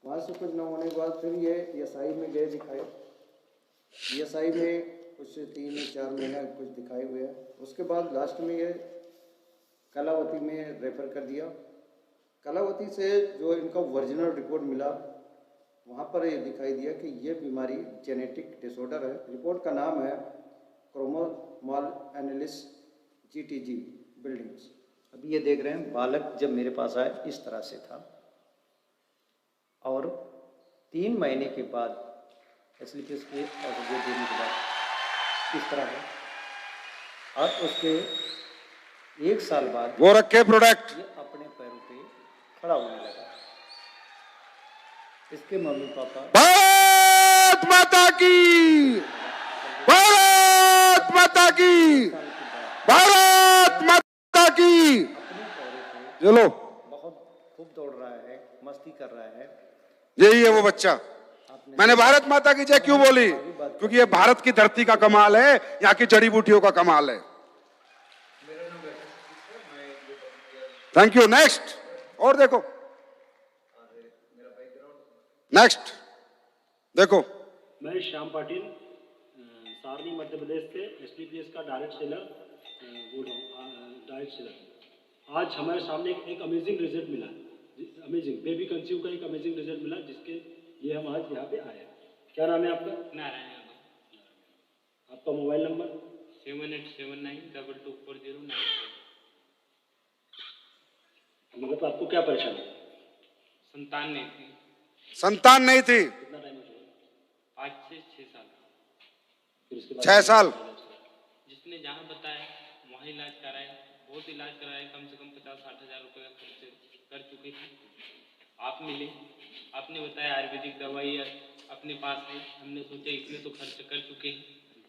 वहाँ से कुछ ना होने के बाद फिर ये ESI में गए दिखाए। ESI में कुछ 3-4 महीना कुछ दिखाए हुए हैं। उसके बाद लास्ट में ये कलावती में रेफर कर दिया। कलावती से जो इनका ओरिजिनल रिपोर्ट मिला वहाँ पर ये दिखाई दिया कि ये बीमारी जेनेटिक डिसऑर्डर है। रिपोर्ट का नाम है क्रोमोसोमल एनालिसिस GTG बिल्डिंग्स। अभी ये देख रहे हैं, बालक जब मेरे पास आया इस तरह से था और 3 महीने के बाद SLPS के औषधि देने के बाद इस तरह है और उसके 1 साल बाद वो रखे प्रोडक्ट, ये अपने पैरों पे खड़ा होने लगा। इसके मम्मी पापा भारत माता की, भारत माता की, भारत माता की। अपने पैरों पे चलो, बहुत खूब दौड़ रहा है, मस्ती कर रहा है। यही है वो बच्चा। मैंने भारत माता की जय क्यों बोली? क्योंकि ये भारत की धरती का कमाल है, यहाँ की जड़ी बूटियों का कमाल है। Thank you. नेक्स्ट और देखो, नेक्स्ट देखो। मैं श्याम पाटिल सारनी मध्य प्रदेश से SLPS का डायरेक्ट सेलर बोल रहा हूँ, डायरेक्ट सेलर। आज हमारे सामने एक अमेजिंग रिजल्ट मिला, अमेजिंग बेबी कंसीव का एक अमेजिंग रिजल्ट मिला, जिसके लिए हम आज यहाँ पे आए हैं। क्या नाम है आपका? नारायण यादव। आपका मोबाइल नंबर? 7879224095। मतलब आपको क्या परेशानी? संतान नहीं थी। संतान नहीं थी? कितना टाइम हो गया? 5 से 6 साल। फिर उसके बाद 6 साल? जिसने जहाँ बताया वहाँ इलाज कराए, बहुत इलाज कराए, कम से कम 50-60 हज़ार रुपये का खर्च कर चुके थे। आप मिले, आपने बताया आयुर्वेदिक दवाई अपने पास है। हमने सोचा इसमें तो खर्च कर चुके हैं,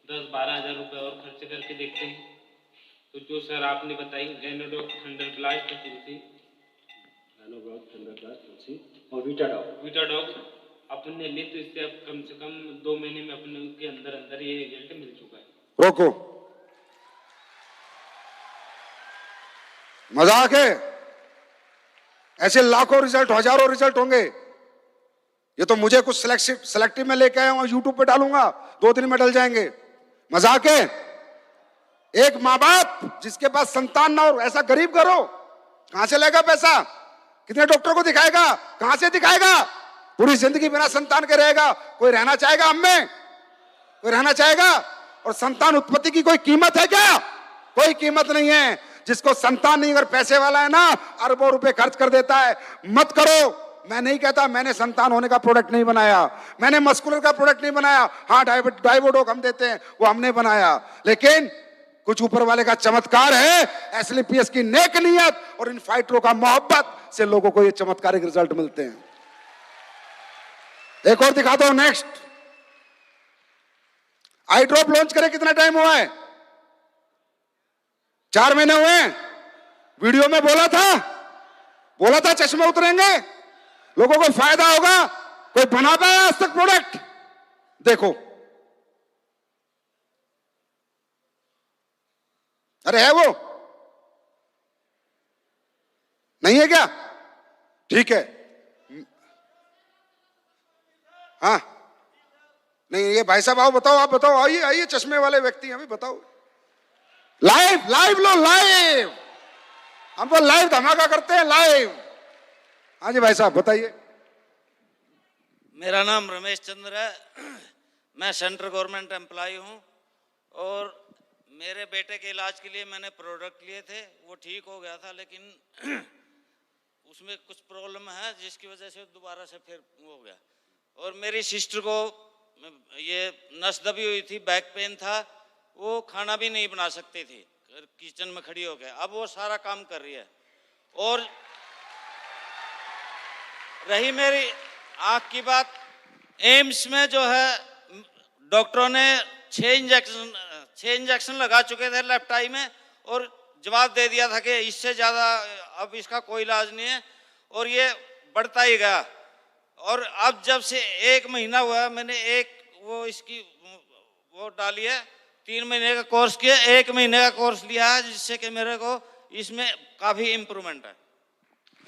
10-12 हज़ार रुपये और खर्च करके देखते हैं। तो जो सर आपने बताई गैनोडॉक थंडरब्लास्ट तुलसी, और वीटाडॉक अपने ली, तो इससे अब कम से कम 2 महीने में अपने के अंदर ये रिजल्ट मिल चुका है। रोको, मजाक है? ऐसे लाखों रिजल्ट, हजारों रिजल्ट होंगे। ये तो मुझे कुछ सिलेक्टिव में लेके आया हूं, यूट्यूब पे डालूंगा, 2 दिन में डल जाएंगे। मजाक है? एक माँ बाप जिसके पास संतान ना हो, ऐसा गरीब करो, कहां से लेगा पैसा? कितने डॉक्टर को दिखाएगा? कहां से दिखाएगा? पूरी जिंदगी बिना संतान के रहेगा? कोई रहना चाहेगा? हम में कोई रहना चाहेगा? और संतान उत्पत्ति की कोई कीमत है क्या? कोई कीमत नहीं है। जिसको संतान नहीं, अगर पैसे वाला है ना, अरबों रुपए खर्च कर देता है। मत करो। मैं नहीं कहता मैंने संतान होने का प्रोडक्ट नहीं बनाया, मैंने मस्कुलर का प्रोडक्ट नहीं बनाया। हाँ, डाइवोडोक हम देते हैं, वो हमने बनाया, लेकिन कुछ ऊपर वाले का चमत्कार है, SLPS की नेक नियत और इन फाइटरों का मोहब्बत से लोगों को ये चमत्कारिक रिजल्ट मिलते हैं। एक और दिखाता हूं, नेक्स्ट। आई ड्रॉप लॉन्च करे कितना टाइम हुआ है? 4 महीने हुए हैं। वीडियो में बोला था चश्मे उतरेंगे, लोगों को फायदा होगा। कोई बना पाया आज तक प्रोडक्ट? देखो, अरे है वो नहीं है क्या? ठीक है। हाँ, नहीं, ये भाई साहब आओ, बताओ, आप बताओ, आइए आइए, चश्मे वाले व्यक्ति अभी बताओ। लाइव लो, लाइव, हम तो लाइव धमाका करते हैं, लाइव। हाँ जी भाई साहब बताइए। मेरा नाम रमेश चंद्र है, मैं सेंट्रल गवर्नमेंट एम्प्लॉय हूँ और मेरे बेटे के इलाज के लिए मैंने प्रोडक्ट लिए थे, वो ठीक हो गया था, लेकिन उसमें कुछ प्रॉब्लम है जिसकी वजह से दोबारा से फिर हो गया। और मेरी सिस्टर को ये नस दबी हुई थी, बैक पेन था, वो खाना भी नहीं बना सकती थी किचन में खड़ी होकर, अब वो सारा काम कर रही है। और रही मेरी आँख की बात, एम्स में जो है डॉक्टरों ने 6 इंजेक्शन लगा चुके थे लेफ्ट आई में और जवाब दे दिया था कि इससे ज़्यादा अब इसका कोई इलाज नहीं है और ये बढ़ता ही गया। और अब जब से 1 महीना हुआ मैंने इसकी वो डाली है, 3 महीने का कोर्स किया, 1 महीने का कोर्स लिया है, जिससे कि मेरे को इसमें काफी इम्प्रूवमेंट है।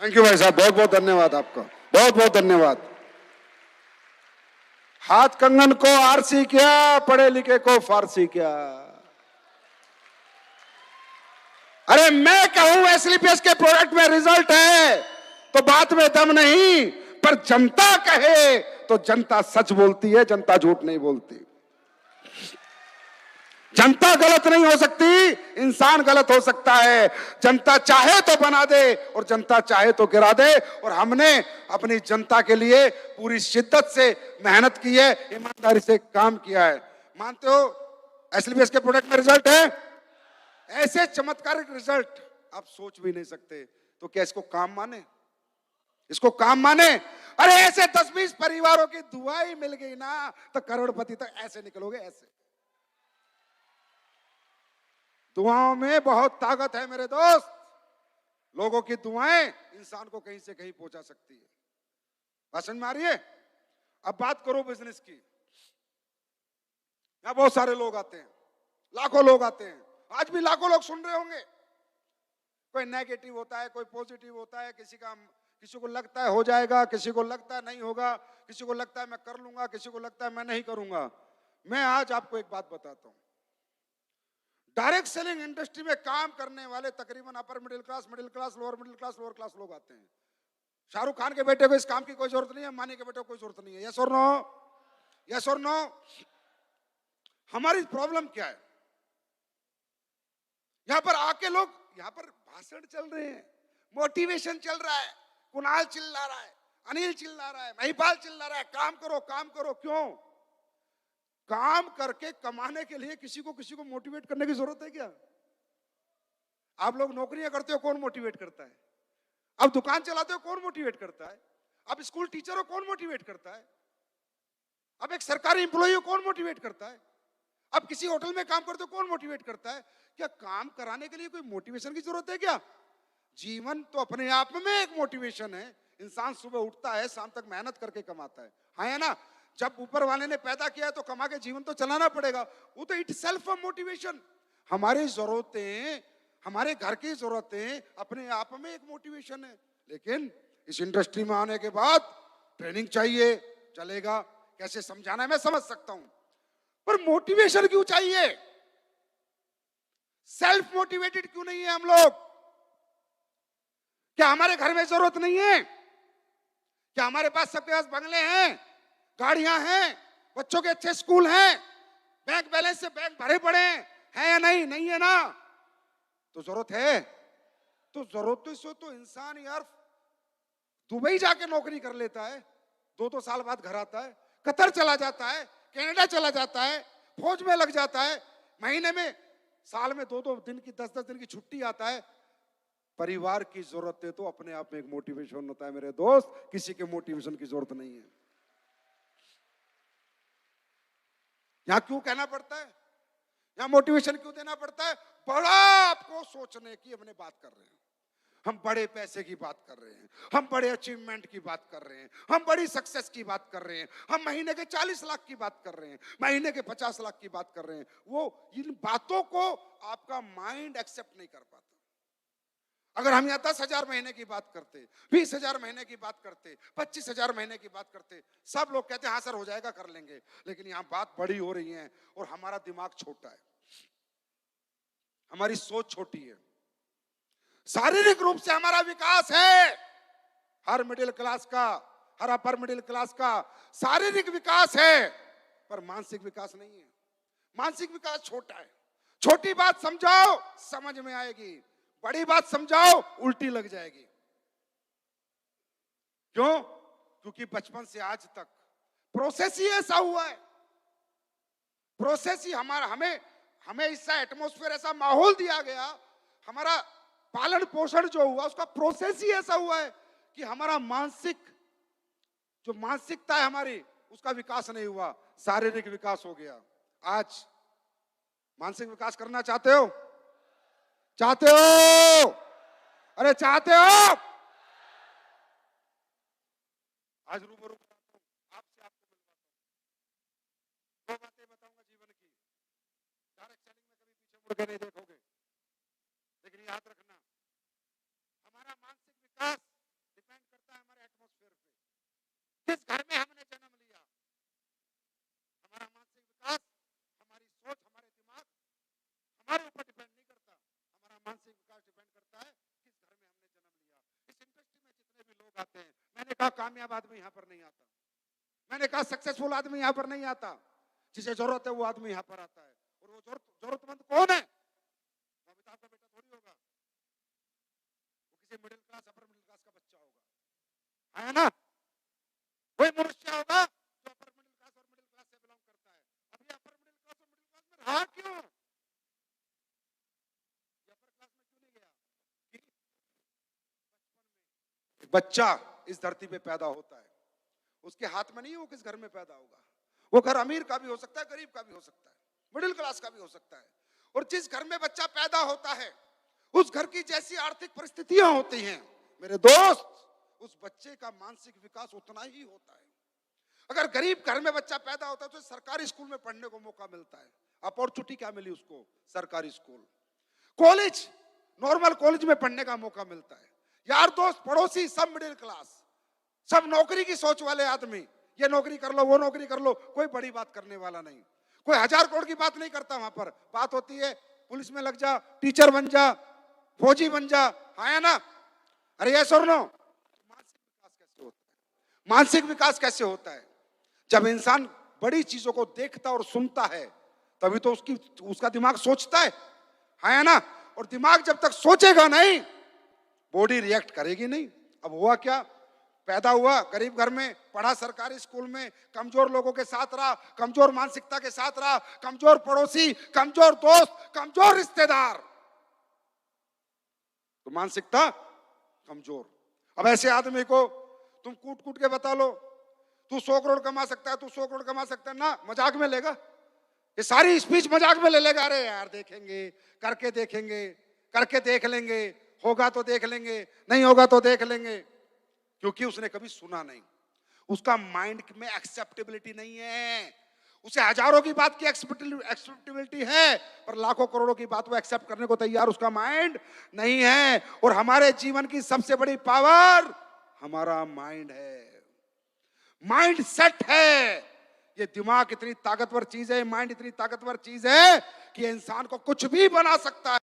थैंक यू भाई साहब, बहुत बहुत धन्यवाद आपका, बहुत बहुत धन्यवाद। हाथ कंगन को आरसी क्या, पढ़े लिखे को फारसी क्या। अरे मैं कहूं एसलीपीएस के प्रोडक्ट में रिजल्ट है तो बात में दम नहीं, पर जनता कहे तो जनता सच बोलती है, जनता झूठ नहीं बोलती। जनता गलत नहीं हो सकती, इंसान गलत हो सकता है। जनता चाहे तो बना दे और जनता चाहे तो गिरा दे। और हमने अपनी जनता के लिए पूरी शिद्दत से मेहनत की है, ईमानदारी से काम किया है। मानते हो एसलीपीएस के प्रोडक्ट में रिजल्ट है? ऐसे चमत्कारिक रिजल्ट आप सोच भी नहीं सकते। तो क्या इसको काम माने? इसको काम माने? अरे ऐसे 10-20 परिवारों की दुआ ही मिल गई ना तो करोड़पति तक ऐसे निकलोगे। ऐसे दुआओं में बहुत ताकत है मेरे दोस्त। लोगों की दुआएं इंसान को कहीं से कहीं पहुंचा सकती है। बात समझ में आ रही है? अब बात करो बिजनेस की। यहां बहुत सारे लोग आते हैं, लाखों लोग आते हैं। आज भी लाखों लोग सुन रहे होंगे। कोई नेगेटिव होता है, कोई पॉजिटिव होता है। किसी को लगता है हो जाएगा, किसी को लगता है नहीं होगा, किसी को लगता है मैं कर लूंगा, किसी को लगता है मैं नहीं करूंगा। मैं आज आपको एक बात बताता हूं। डायरेक्ट सेलिंग इंडस्ट्री में काम करने वाले तकरीबन upper middle class, lower middle class, lower class लोग आते हैं। शाहरुख खान के बेटे को इस काम की कोई जरूरत नहीं है, अंबानी के बेटे को कोई जरूरत नहीं है। यस और नो? यस और नो? हमारी प्रॉब्लम क्या है? यहां पर आके लोग, यहां पर भाषण चल रहे हैं, मोटिवेशन चल रहा है, कुणाल चिल्ला रहा है, अनिल चिल्ला रहा है, महिपाल चिल्ला रहा है, काम करो काम करो। क्यों? काम करके कमाने के लिए किसी को मोटिवेट करने की जरूरत है क्या? आप लोग नौकरियां करते हो, कौन मोटिवेट करता है? अब दुकान चलाते हो, कौन मोटिवेट करता है? अब स्कूल टीचर हो, कौन मोटिवेट करता है? अब एक सरकारी एम्प्लॉय हो, कौन मोटिवेट करता है? अब किसी होटल में काम करते हो, कौन मोटिवेट करता है? क्या काम कराने के लिए कोई मोटिवेशन की जरूरत है क्या? जीवन तो अपने आप में एक मोटिवेशन है। इंसान सुबह उठता है, शाम तक मेहनत करके कमाता है। हाँ है ना? जब ऊपर वाले ने पैदा किया है तो कमा के जीवन तो चलाना पड़ेगा। वो तो इट सेल्फ अ मोटिवेशन। हमारी जरूरतें, हमारे घर की जरूरतें अपने आप में एक मोटिवेशन है। लेकिन इस इंडस्ट्री में आने के बाद ट्रेनिंग चाहिए। चलेगा, कैसे समझाना है मैं समझ सकता हूं, पर मोटिवेशन क्यों चाहिए? सेल्फ मोटिवेटेड क्यों नहीं है हम लोग? क्या हमारे घर में जरूरत नहीं है? क्या हमारे पास सबके पास बंगले हैं, गाड़ियां हैं, बच्चों के अच्छे स्कूल हैं, बैंक बैलेंस से बैंक भरे पड़े हैं या नहीं? नहीं है ना? तो जरूरत है। तो जरूरत तो इसको तो इंसान यार दुबई जाके नौकरी कर लेता है, 2-2 साल बाद घर आता है, कतर चला जाता है, कनाडा चला जाता है, फौज में लग जाता है, महीने में, साल में 2-2 दिन की, 10-10 दिन की छुट्टी आता है। परिवार की जरूरत है तो अपने आप में एक मोटिवेशन होता है मेरे दोस्त। किसी के मोटिवेशन की जरूरत नहीं है। यहां क्यों कहना पड़ता है? यहां मोटिवेशन क्यों देना पड़ता है? बड़ा आपको सोचने की हमने बात कर रहे हैं। हम बड़े पैसे की बात कर रहे हैं, हम बड़े अचीवमेंट की बात कर रहे हैं, हम बड़ी सक्सेस की बात कर रहे हैं, हम महीने के 40 लाख की बात कर रहे हैं, महीने के 50 लाख की बात कर रहे हैं। वो इन बातों को आपका माइंड एक्सेप्ट नहीं कर पाता। अगर हम यहाँ 10,000 महीने की बात करते, 20,000 महीने की बात करते, 25,000 महीने की बात करते, सब लोग कहते हैं हाँ सर हो जाएगा, कर लेंगे। लेकिन यहाँ बात बड़ी हो रही है और हमारा दिमाग छोटा है, हमारी सोच छोटी है। शारीरिक रूप से हमारा विकास है, हर मिडिल क्लास का, हर अपर मिडिल क्लास का शारीरिक विकास है, पर मानसिक विकास नहीं है। मानसिक विकास छोटा है। छोटी बात समझाओ समझ में आएगी, बड़ी बात समझाओ उल्टी लग जाएगी। क्यों? क्योंकि बचपन से आज तक प्रोसेस ही ऐसा हुआ है। प्रोसेस ही हमें ऐसा एटमॉस्फेयर, ऐसा माहौल दिया गया, हमारा पालन पोषण जो हुआ उसका प्रोसेस ही ऐसा हुआ है कि हमारा जो मानसिकता है हमारी, उसका विकास नहीं हुआ, शारीरिक विकास हो गया। आज मानसिक विकास करना चाहते हो? चाहते हो? अरे चाहते हो? आज रूबरू बताता हूं आपसे, आपको मिलवाता हूं। दो बातें बताऊंगा जीवन की। डायरेक्ट सेलिंग में कभी पीछे मुड़ के नहीं देखोगे, लेकिन याद रखना हमारा मानसिक विकास डिपेंड करता है हमारे एटमॉस्फेयर पे, जिस घर में हमने जन्म लिया। हमारा मानसिक विकास, हमारी सोच, हमारे दिमाग हमारे ऊपर डिपेंड नहीं करता। हमारा मानसिक विकास डिपेंड करता है किस घर में हमने जन्म लिया। इस इंडस्ट्री में जितने भी लोग आते हैं, मैंने कहा कामयाब आदमी यहाँ पर नहीं आता, मैंने कहा सक्सेसफुल आदमी यहाँ पर नहीं आता। जिसे जरूरत है वो आदमी यहाँ पर आता है। और वो जरूरतमंद कौन है? वो अमिताभ का बेटा थोड़ी होगा, वो किसी middle class, upper middle class का बच्चा होगा, है ना? वही मनुष्य होगा जो अपर मिडिल क्लास और मिडिल क्लास से बिलोंग करता है। अब ये अपर मिडिल क्लास और मिडिल क्लास में रहा क्यों? ये अपर क्लास में क्यों नहीं गया? कि बचपन में एक बच्चा इस धरती पे पैदा होता है, उसके हाथ में नहीं है वो किस घर में पैदा होगा। वो घर अमीर का भी हो सकता है, गरीब का भी हो सकता है, मिडिल क्लास का भी हो सकता है। और जिस घर में बच्चा पैदा होता है, उस घर की जैसी आर्थिक परिस्थितियां होती हैं, मेरे दोस्त, उस बच्चे का मानसिक विकास उतना ही होता है। अगर गरीब घर में बच्चा पैदा होता है तो सरकारी स्कूल में पढ़ने को मौका मिलता है। अपॉर्चुनिटी क्या मिली उसको? सरकारी स्कूल। कॉलेज, नॉर्मल कॉलेज में पढ़ने का मौका मिलता है। यार दोस्त, पड़ोसी सब मिडिल क्लास, सब नौकरी की सोच वाले आदमी। ये नौकरी कर लो, वो नौकरी कर लो, कोई बड़ी बात करने वाला नहीं। कोई 1000 करोड़ की बात नहीं करता। वहां पर बात होती है पुलिस में लग जा, टीचर बन जा, फौजी बन जा, है ना? अरे ये सुन लो, मानसिक विकास कैसे होता है? मानसिक विकास कैसे होता है? जब इंसान बड़ी चीजों को देखता और सुनता है, तभी तो उसका दिमाग सोचता है ना? और दिमाग जब तक सोचेगा नहीं, बॉडी रिएक्ट करेगी नहीं। अब हुआ क्या? पैदा हुआ गरीब घर में, पढ़ा सरकारी स्कूल में, कमजोर लोगों के साथ रहा, कमजोर मानसिकता के साथ रहा, कमजोर पड़ोसी, कमजोर दोस्त, कमजोर रिश्तेदार, तो मानसिकता कमजोर। अब ऐसे आदमी को तुम कूट कूट के बता लो तू 100 करोड़ कमा सकता है, तू 100 करोड़ कमा सकता है ना, मजाक में लेगा। ये सारी स्पीच मजाक में ले लेगा। अरे यार देखेंगे, करके देखेंगे, करके देख लेंगे, होगा तो देख लेंगे, नहीं होगा तो देख लेंगे। क्योंकि उसने कभी सुना नहीं, उसका माइंड में एक्सेप्टेबिलिटी नहीं है। उसे हजारों की बात की एक्सेप्टेबिलिटी है, पर लाखों करोड़ों की बात वो एक्सेप्ट करने को तैयार उसका माइंड नहीं है। और हमारे जीवन की सबसे बड़ी पावर हमारा माइंड है, माइंड सेट है। ये दिमाग इतनी ताकतवर चीज है, माइंड इतनी ताकतवर चीज है कि इंसान को कुछ भी बना सकता है।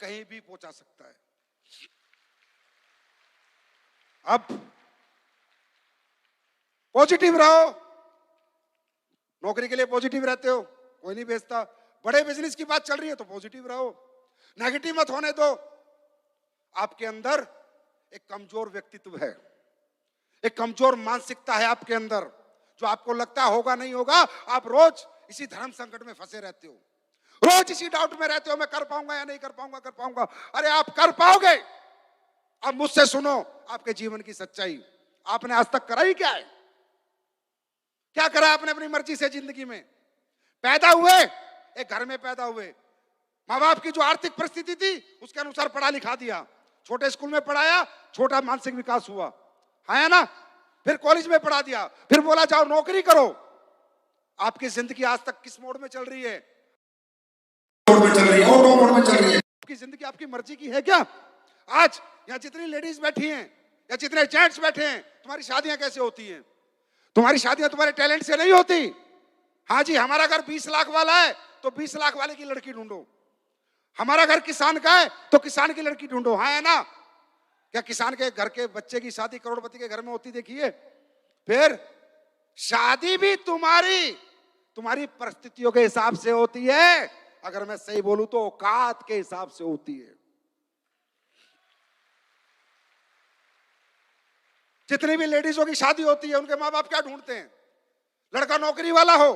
कहीं भी पहुंचा सकता है। अब पॉजिटिव रहो, नौकरी के लिए पॉजिटिव रहते हो, कोई नहीं बेचता। बड़े बिजनेस की बात चल रही है तो पॉजिटिव रहो, नेगेटिव मत होने दो। आपके अंदर एक कमजोर व्यक्तित्व है, एक कमजोर मानसिकता है आपके अंदर, जो आपको लगता है होगा नहीं होगा। आप रोज इसी धर्म संकट में फंसे रहते हो, रोज इसी डाउट में रहते हो, मैं कर पाऊंगा या नहीं कर पाऊंगा, कर पाऊंगा। अरे आप कर पाओगे। अब मुझसे सुनो आपके जीवन की सच्चाई। आपने आज तक करा ही क्या है? क्या करा आपने अपनी मर्जी से जिंदगी में? पैदा हुए, एक घर में पैदा हुए, माँ बाप की जो आर्थिक परिस्थिति थी उसके अनुसार पढ़ा लिखा दिया, छोटे स्कूल में पढ़ाया, छोटा मानसिक विकास हुआ, है ना? फिर कॉलेज में पढ़ा दिया, फिर बोला जाओ नौकरी करो। आपकी जिंदगी आज तक किस मोड में चल रही है? मोड में चल रही है, ऑटो मोड में चल रही है। आपकी जिंदगी आपकी मर्जी की है क्या? आज यहाँ जितनी लेडीज बैठी हैं या जितने जेंट्स बैठे हैं, तुम्हारी शादियां कैसे होती हैं? तुम्हारी शादियां तुम्हारे टैलेंट से नहीं होती। हाँ जी, हमारा घर 20 लाख वाला है तो 20 लाख वाले की लड़की ढूंढो, हमारा घर किसान का है तो किसान की लड़की ढूंढो, है ना? क्या किसान के घर के बच्चे की शादी करोड़पति के घर में होती देखिए? फिर शादी भी तुम्हारी परिस्थितियों के हिसाब से होती है। अगर मैं सही बोलूं तो औकात के हिसाब से होती है। जितनी भी लेडीजों की शादी होती है उनके माँ बाप क्या ढूंढते हैं? लड़का नौकरी वाला हो,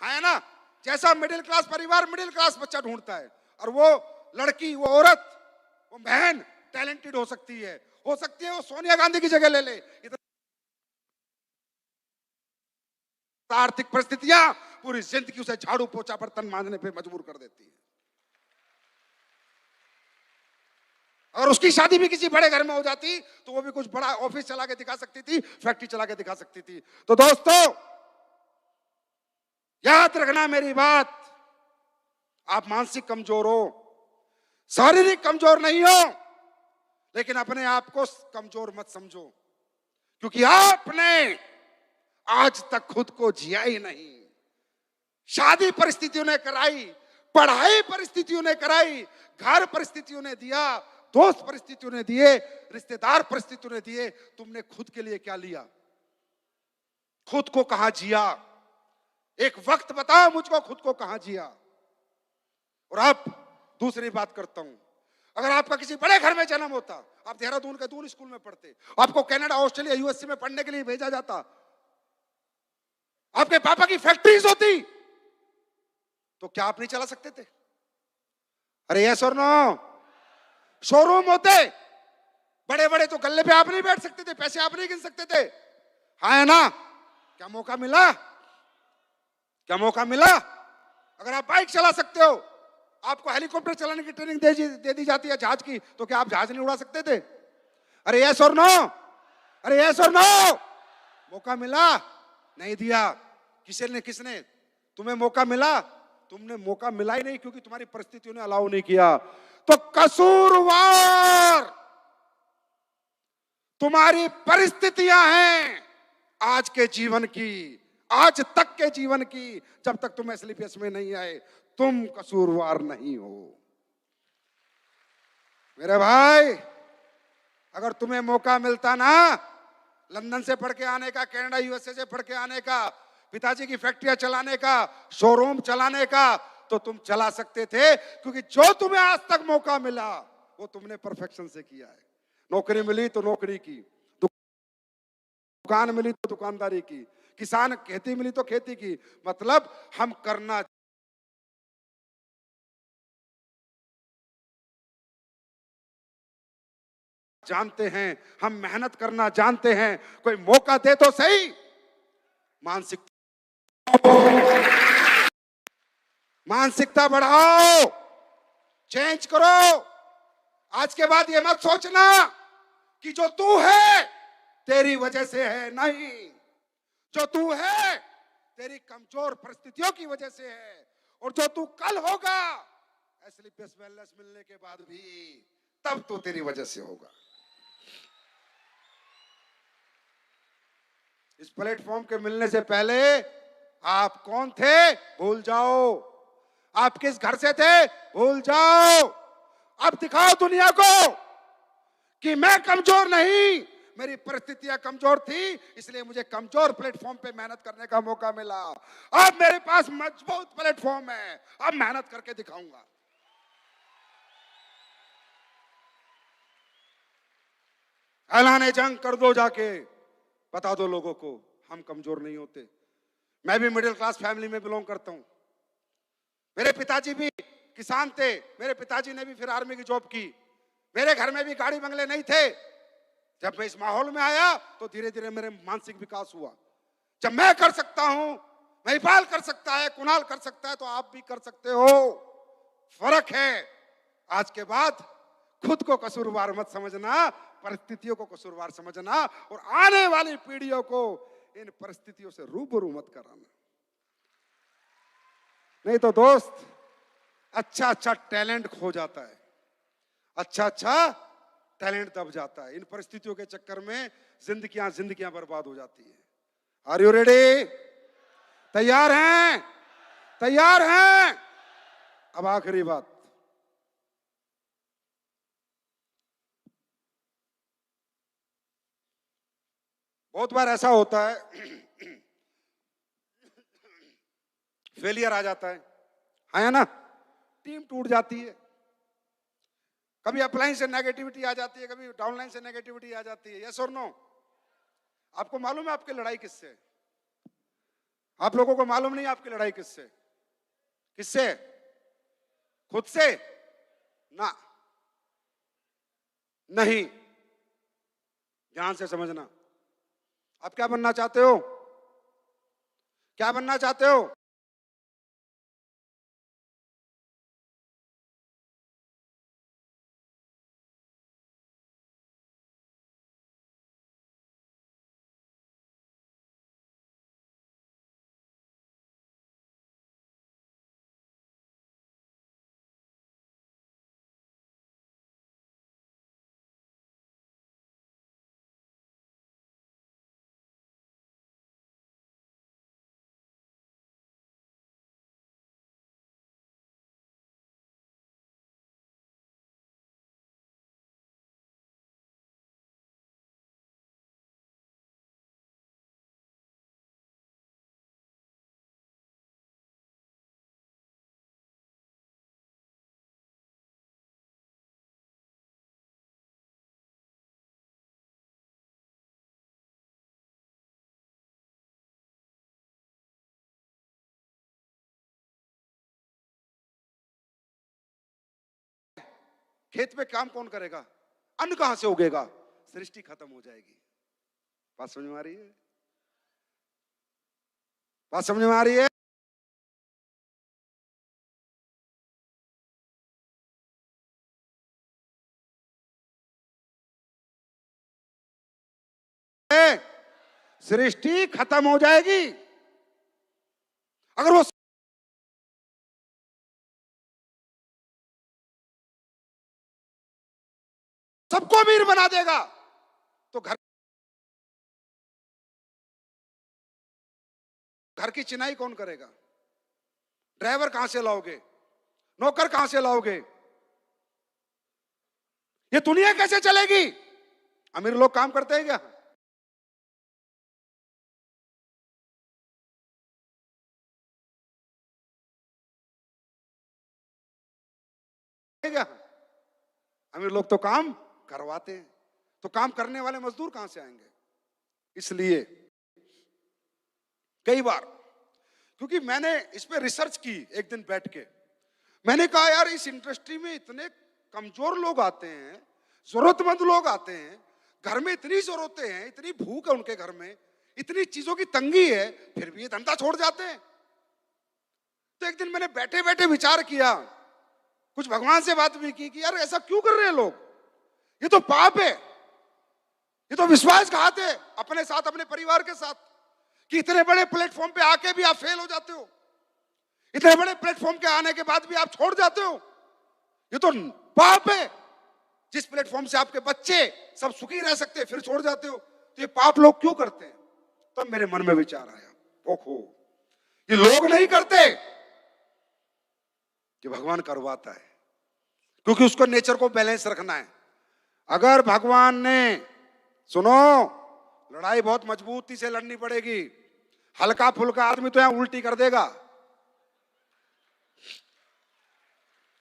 है ना? जैसा मिडिल क्लास परिवार मिडिल क्लास बच्चा ढूंढता है, और वो लड़की, वो औरत, वो बहन टैलेंटेड हो सकती है वो सोनिया गांधी की जगह ले ले। आर्थिक परिस्थितियां पूरी जिंदगी उसे झाड़ू पोछा बर्तन मांजने पे मजबूर कर देती है। अगर उसकी शादी भी किसी बड़े घर में हो जाती तो वो भी कुछ बड़ा ऑफिस चला के दिखा सकती थी, फैक्ट्री चला के दिखा सकती थी। तो दोस्तों याद रखना मेरी बात, आप मानसिक कमजोर हो, शारीरिक कमजोर नहीं हो, लेकिन अपने आप को कमजोर मत समझो, क्योंकि आपने आज तक खुद को जिया ही नहीं। शादी परिस्थितियों ने कराई, पढ़ाई परिस्थितियों ने कराई, घर परिस्थितियों ने दिया, दोस्त परिस्थितियों ने दिए, रिश्तेदार परिस्थितियों ने दिए। तुमने खुद के लिए क्या लिया? खुद को कहां जिया? एक वक्त बताओ मुझको, खुद को कहां जिया? और अब दूसरी बात करता हूं, अगर आपका किसी बड़े घर में जन्म होता, आप देहरादून के दून स्कूल में पढ़ते, आपको कनाडा, ऑस्ट्रेलिया, यूएसए में पढ़ने के लिए भेजा जाता, आपके पापा की फैक्ट्रीज होती, तो क्या आप नहीं चला सकते थे? अरे यस और नो? शोरूम होते बड़े बड़े, तो गल्ले पे आप नहीं बैठ सकते थे, पैसे आप नहीं गिन सकते थे, हाँ है ना? क्या मौका मिला? क्या मौका मिला? अगर आप बाइक चला सकते हो, आपको हेलीकॉप्टर चलाने की ट्रेनिंग दे दी जाती है, जहाज की, तो क्या आप जहाज नहीं उड़ा सकते थे? अरे यस और नो? अरे यस और नो? मौका मिला? नहीं दिया। किसने तुम्हें मौका मिला? तुमने मौका मिला ही नहीं, क्योंकि तुम्हारी परिस्थितियों ने अलाउ नहीं किया। तो कसूरवार तुम्हारी परिस्थितियां हैं आज के जीवन की, आज तक के जीवन की। जब तक तुम एसलीपीएस में नहीं आए, तुम कसूरवार नहीं हो। मेरे भाई, अगर तुम्हें मौका मिलता ना लंदन से पढ़ के आने का, कनाडा यूएसए से पढ़ के आने का, पिताजी की फैक्ट्रियां चलाने का, शोरूम चलाने का, तो तुम चला सकते थे, क्योंकि जो तुम्हें आज तक मौका मिला वो तुमने परफेक्शन से किया है। नौकरी मिली तो नौकरी की, दुकान मिली तो दुकानदारी की, किसान खेती मिली तो खेती की। मतलब हम करना जानते हैं, हम मेहनत करना जानते हैं। कोई मौका दे तो सही। मानसिकता बढ़ाओ, चेंज करो। आज के बाद ये मत सोचना कि जो तू है तेरी वजह से है, नहीं। जो तू है तेरी कमजोर परिस्थितियों की वजह से है, और जो तू कल होगा एसलीपीएस वेलनेस मिलने के बाद भी, तब तो तेरी वजह से होगा। इस प्लेटफॉर्म के मिलने से पहले आप कौन थे भूल जाओ, आप किस घर से थे भूल जाओ। अब दिखाओ दुनिया को कि मैं कमजोर नहीं, मेरी परिस्थितियां कमजोर थी, इसलिए मुझे कमजोर प्लेटफॉर्म पे मेहनत करने का मौका मिला। अब मेरे पास मजबूत प्लेटफॉर्म है, अब मेहनत करके दिखाऊंगा। ऐलान जंग कर दो, जाके बता दो लोगों को हम कमजोर नहीं होते। मैं भी मिडिल क्लास फैमिली में बिलोंग करता हूं। मेरे पिताजी भी किसान थे, मेरे पिताजी ने भी फिर आर्मी की जॉब की। मेरे घर में भी गाड़ी बंगले नहीं थे। जब मैं इस माहौल में आया तो धीरे धीरे मेरे मानसिक विकास हुआ। जब मैं कर सकता हूं, महिपाल कर सकता है, कुणाल कर सकता है, तो आप भी कर सकते हो। फर्क है। आज के बाद खुद को कसूरवार मत समझना, परिस्थितियों को कसूरवार समझना, और आने वाली पीढ़ियों को इन परिस्थितियों से रूबरू मत कराना। नहीं तो दोस्त, अच्छा अच्छा टैलेंट खो जाता है, अच्छा अच्छा टैलेंट दब जाता है। इन परिस्थितियों के चक्कर में जिंदगियां बर्बाद हो जाती है। Are you ready? तैयार हैं? तैयार हैं? अब आखिरी बात, बहुत बार ऐसा होता है फेलियर आ जाता है ना? टीम टूट जाती है, कभी अपलाइन से नेगेटिविटी आ जाती है, कभी डाउनलाइन से नेगेटिविटी आ जाती है। यस और नो? आपको मालूम है आपकी लड़ाई किससे है? आप लोगों को मालूम नहीं आपकी लड़ाई किससे? किससे? खुद से ना, नहीं। ध्यान से समझना। आप क्या बनना चाहते हो? क्या बनना चाहते हो? खेत में काम कौन करेगा? अन्न कहां से उगेगा? सृष्टि खत्म हो जाएगी। बात समझ में आ रही है? बात समझ में आ रही है? सृष्टि खत्म हो जाएगी अगर वो सबको अमीर बना देगा तो घर की चिनाई कौन करेगा? ड्राइवर कहां से लाओगे? नौकर कहां से लाओगे? ये दुनिया कैसे चलेगी? अमीर लोग काम करते हैं क्या? क्या अमीर लोग तो काम करवाते हैं, तो काम करने वाले मजदूर कहां से आएंगे? इसलिए कई बार, क्योंकि मैंने इस पे रिसर्च की एक दिन बैठ के, मैंने कहा यार इस इंडस्ट्री में इतने कमजोर लोग आते हैं, जरूरतमंद लोग आते हैं, घर में इतनी जरूरतें हैं, इतनी भूख है उनके घर में, इतनी चीजों की तंगी है, फिर भी ये धंधा छोड़ जाते हैं। तो एक दिन मैंने बैठे बैठे विचार किया, कुछ भगवान से बात भी की कि यार ऐसा क्यों कर रहे हैं लोग? ये तो पाप है, ये तो विश्वासघात है अपने साथ, अपने परिवार के साथ, कि इतने बड़े प्लेटफॉर्म पे आके भी आप फेल हो जाते हो, इतने बड़े प्लेटफॉर्म के आने के बाद भी आप छोड़ जाते हो। ये तो पाप है। जिस प्लेटफॉर्म से आपके बच्चे सब सुखी रह सकते हैं फिर छोड़ जाते हो, तो ये पाप लोग क्यों करते हैं? तब मेरे मन में विचार आया, ओहो ये लोग नहीं करते, कि भगवान करवाता है, क्योंकि उसको नेचर को बैलेंस रखना है। अगर भगवान ने, सुनो, लड़ाई बहुत मजबूती से लड़नी पड़ेगी, हल्का फुल्का आदमी तो यहां उल्टी कर देगा।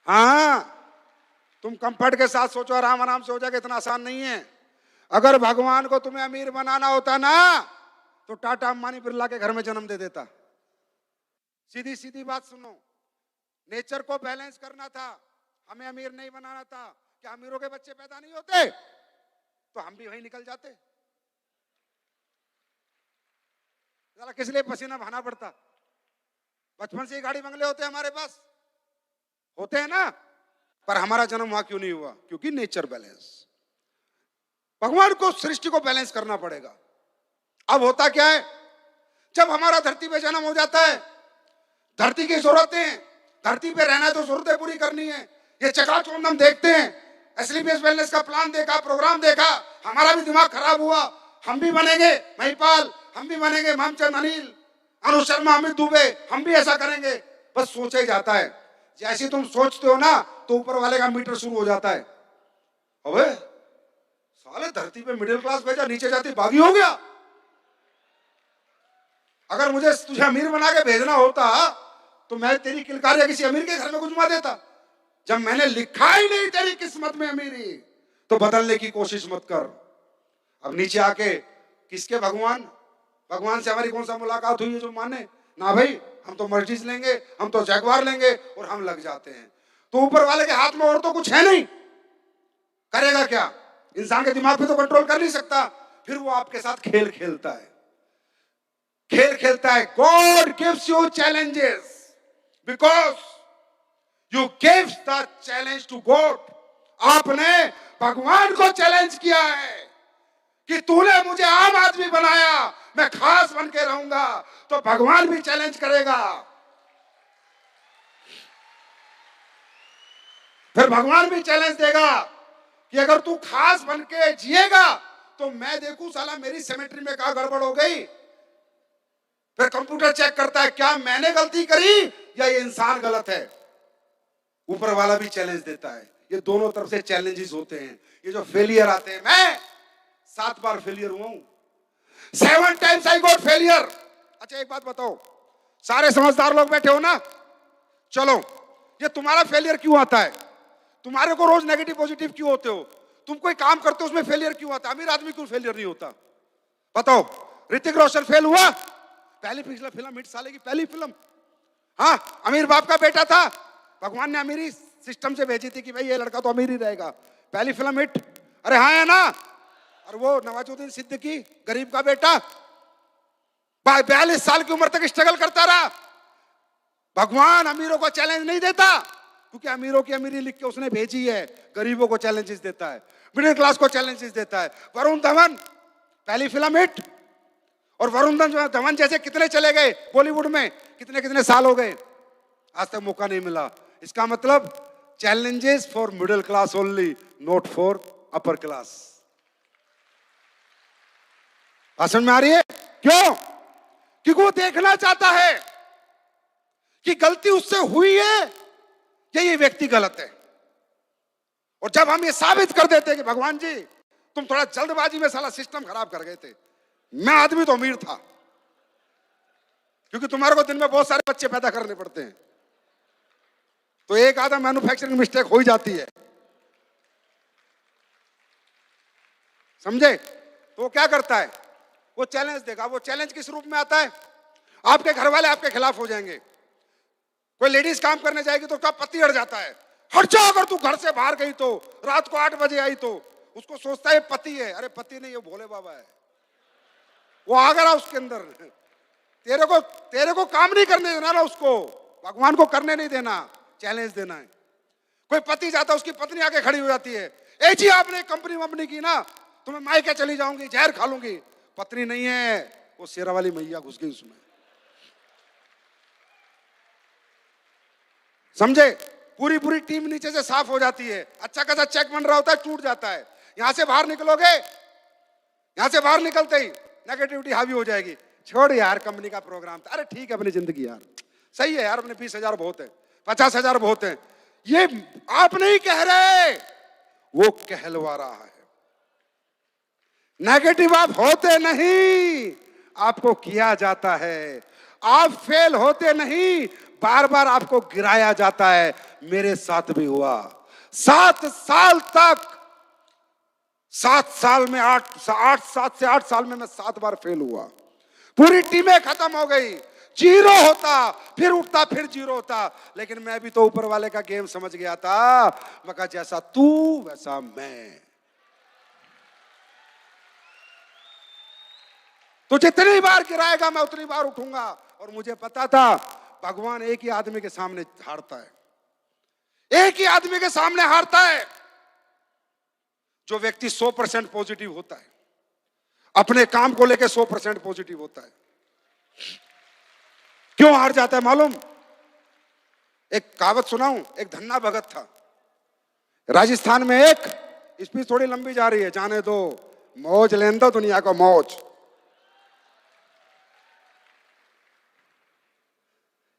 हाँ, तुम कंफर्ट के साथ सोचो, आराम आराम से हो जाएगा, इतना आसान नहीं है। अगर भगवान को तुम्हें अमीर बनाना होता ना, तो टाटा अंबानी बिरला के घर में जन्म दे देता। सीधी सीधी बात सुनो, नेचर को बैलेंस करना था, हमें अमीर नहीं बनाना था। क्या अमीरों के बच्चे पैदा नहीं होते? तो हम भी वहीं निकल जाते। जरा किस लिए पसीना बहाना पड़ता? बचपन से ही गाड़ी बंगले होते हैं हमारे पास, होते हैं ना, पर हमारा जन्म वहां क्यों नहीं हुआ? क्योंकि नेचर बैलेंस। भगवान को, सृष्टि को बैलेंस करना पड़ेगा। अब होता क्या है, जब हमारा धरती पे जन्म हो जाता है, धरती की जरूरतें, धरती पे रहना है तो जरूरतें पूरी करनी है। ये चकाचौंध हम देखते हैं, एसलीपीएस वेलनेस का प्लान देखा, प्रोग्राम देखा, हमारा भी दिमाग खराब हुआ। हम भी बनेंगे महिपाल, हम भी बनेंगे मामचंद अनिल, अनुज शर्मा, अमित दुबे, हम भी ऐसा करेंगे। बस सोचा ही जाता है। जैसे तुम सोचते हो ना, तो ऊपर वाले का मीटर शुरू हो जाता है। अबे साले धरती पे मिडिल क्लास भेजा, नीचे जाती बागी हो गया। अगर मुझे तुझे अमीर बना के भेजना होता तो मैं तेरी किलकारियां किसी अमीर के घर में गुजमा देता। जब मैंने लिखा ही नहीं तेरी किस्मत में अमीरी, तो बदलने की कोशिश मत कर। अब नीचे आके किसके भगवान? भगवान से हमारी कौन सा मुलाकात हुई है जो माने? ना भाई, हम तो मर्सिडीज लेंगे, हम तो जैगवार लेंगे और हम लग जाते हैं। तो ऊपर वाले के हाथ में और तो कुछ है नहीं, करेगा क्या? इंसान के दिमाग पे तो कंट्रोल कर नहीं सकता, फिर वो आपके साथ खेल खेलता है, खेल खेलता है। God gives you challenges because you give the challenge to God. आपने भगवान को चैलेंज किया है कि तूने मुझे आम आदमी बनाया, मैं खास बन के रहूंगा, तो भगवान भी चैलेंज करेगा। फिर भगवान भी चैलेंज देगा कि अगर तू खास बन के जिएगा तो मैं देखूं साला मेरी सिमेट्री में क्या गड़बड़ हो गई। फिर कंप्यूटर चेक करता है क्या मैंने गलती करी या ये इंसान गलत है। ऊपर वाला भी चैलेंज देता है। ये दोनों तरफ से चैलेंजेस होते हैं। ये जो फेलियर आते हैं, मैं 7 बार फेलियर हुआ हूं, 7 times I got failure। अच्छा एक बात बताओ, सारे समझदार लोग बैठे हो ना, चलो ये तुम्हारा फेलियर क्यों आता है? तुम्हारे को रोज नेगेटिव पॉजिटिव क्यों होते हो? तुम कोई काम करते हो उसमें फेलियर क्यों आता है? अमीर आदमी क्यों फेलियर नहीं होता? बताओ। ऋतिक रोशन फेल हुआ, पहली पिछला फिल्म हिट, साले की पहली फिल्म। हाँ, अमीर बाप का बेटा था, भगवान ने अमीरी सिस्टम से भेजी थी कि भाई ये लड़का तो अमीर ही रहेगा, पहली फिल्म हिट। अरे हाँ है ना। और वो नवाजुद्दीन सिद्दीकी गरीब का बेटा 42 साल की उम्र तक स्ट्रगल करता रहा। भगवान अमीरों को चैलेंज नहीं देता क्योंकि अमीरों की अमीरी लिख के उसने भेजी है, गरीबों को चैलेंजेस देता है, मिडिल क्लास को चैलेंजेस देता है। वरुण धवन पहली फिल्म हिट, और वरुण धवन जैसे कितने चले गए बॉलीवुड में, कितने कितने साल हो गए, आज तक मौका नहीं मिला। इसका मतलब challenges for middle class only, not for upper class. समझ में आ रही है? क्यों? क्योंकि वो देखना चाहता है कि गलती उससे हुई है या ये व्यक्ति गलत है। और जब हम ये साबित कर देते हैं कि भगवान जी तुम थोड़ा जल्दबाजी में साला सिस्टम खराब कर गए थे, मैं आदमी तो अमीर था, क्योंकि तुम्हारे को दिन में बहुत सारे बच्चे पैदा करने पड़ते हैं, तो एक आधा मैन्युफैक्चरिंग मिस्टेक हो ही जाती है, समझे? तो वो क्या करता है, वो चैलेंज देगा। वो चैलेंज किस रूप में आता है? आपके घर वाले आपके खिलाफ हो जाएंगे। कोई लेडीज काम करने जाएगी तो उसका पति अड़ जाता है, हट जाओ, अगर तू घर से बाहर गई तो, रात को 8 बजे आई तो। उसको सोचता है पति है, अरे पति नहीं, ये भोले बाबा है, वो आ गया उसके अंदर। तेरे को काम नहीं करने देना ना, उसको भगवान को करने नहीं देना, चैलेंज देना है। कोई पति जाता है, उसकी पत्नी आके खड़ी हो जाती है, ए जी आपने कंपनी वंपनी की ना, तो मैं मायके चली जाऊंगी, जहर खा लूंगी। पत्नी नहीं है, वो शेरा वाली मैया घुस गई उसमें, समझे? पूरी पूरी टीम नीचे से साफ हो जाती है, अच्छा खासा चेक बन रहा होता है, टूट जाता है। यहां से बाहर निकलोगे, यहां से बाहर निकलते ही नेगेटिविटी हावी हो जाएगी। छोड़ यार, कंपनी का प्रोग्राम था, अरे ठीक है अपनी जिंदगी यार, सही है यार, अपने 20,000 बहुत है, 50,000 बहुत है। ये आप नहीं कह रहे, वो कहलवा रहा है। नेगेटिव आप होते नहीं, आपको किया जाता है। आप फेल होते नहीं, बार बार आपको गिराया जाता है। मेरे साथ भी हुआ। 7 साल तक, 7 साल में 7 से 8 साल में मैं 7 बार फेल हुआ। पूरी टीमें खत्म हो गई, 0 होता, फिर उठता, फिर 0 होता। लेकिन मैं भी तो ऊपर वाले का गेम समझ गया था। मैं कहा जैसा तू वैसा मैं। तो जितनी बार गिराएगा मैं उतनी बार उठूंगा। और मुझे पता था भगवान एक ही आदमी के सामने हारता है, एक ही आदमी के सामने हारता है, जो व्यक्ति 100% पॉजिटिव होता है, अपने काम को लेकर 100% पॉजिटिव होता है। क्यों हार जाता है मालूम? एक कहावत सुनाऊं। एक धन्ना भगत था राजस्थान में। एक स्पीच थोड़ी लंबी जा रही है, जाने दो, मौज लेने दो दुनिया को मौज।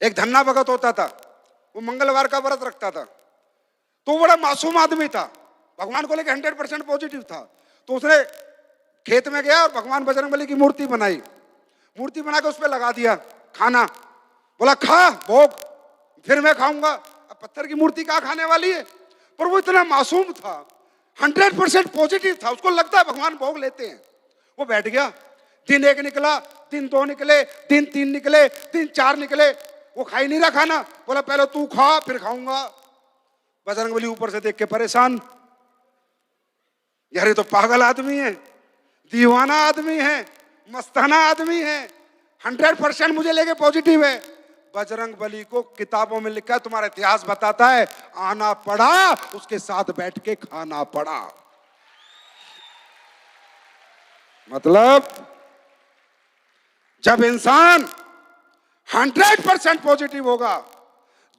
एक धन्ना भगत होता था, वो मंगलवार का व्रत रखता था। तो बड़ा मासूम आदमी था, भगवान को लेकर 100% पॉजिटिव था। तो उसने खेत में गया और भगवान बजरंगबली की मूर्ति बनाई। मूर्ति बना के उस पर लगा दिया खाना, बोला खा भोग, फिर मैं खाऊंगा। अब पत्थर की मूर्ति कहाँ खाने वाली है? पर वो इतना मासूम था, 100% पॉजिटिव था, उसको लगता है भगवान भोग लेते हैं। वो बैठ गया, दिन 1 निकला, दिन 2 निकले, दिन 3 निकले, दिन 4 निकले, वो खा ही नहीं रहा खाना। बोला पहले तू खा फिर खाऊंगा। बजरंगबली ऊपर से देख के परेशान, यार ये तो पागल आदमी है, दीवाना आदमी है, मस्ताना आदमी है, 100% मुझे लेके पॉजिटिव है। बजरंगबली को किताबों में लिखा है, तुम्हारा इतिहास बताता है, आना पड़ा, उसके साथ बैठ के खाना पड़ा। मतलब जब इंसान 100% पॉजिटिव होगा,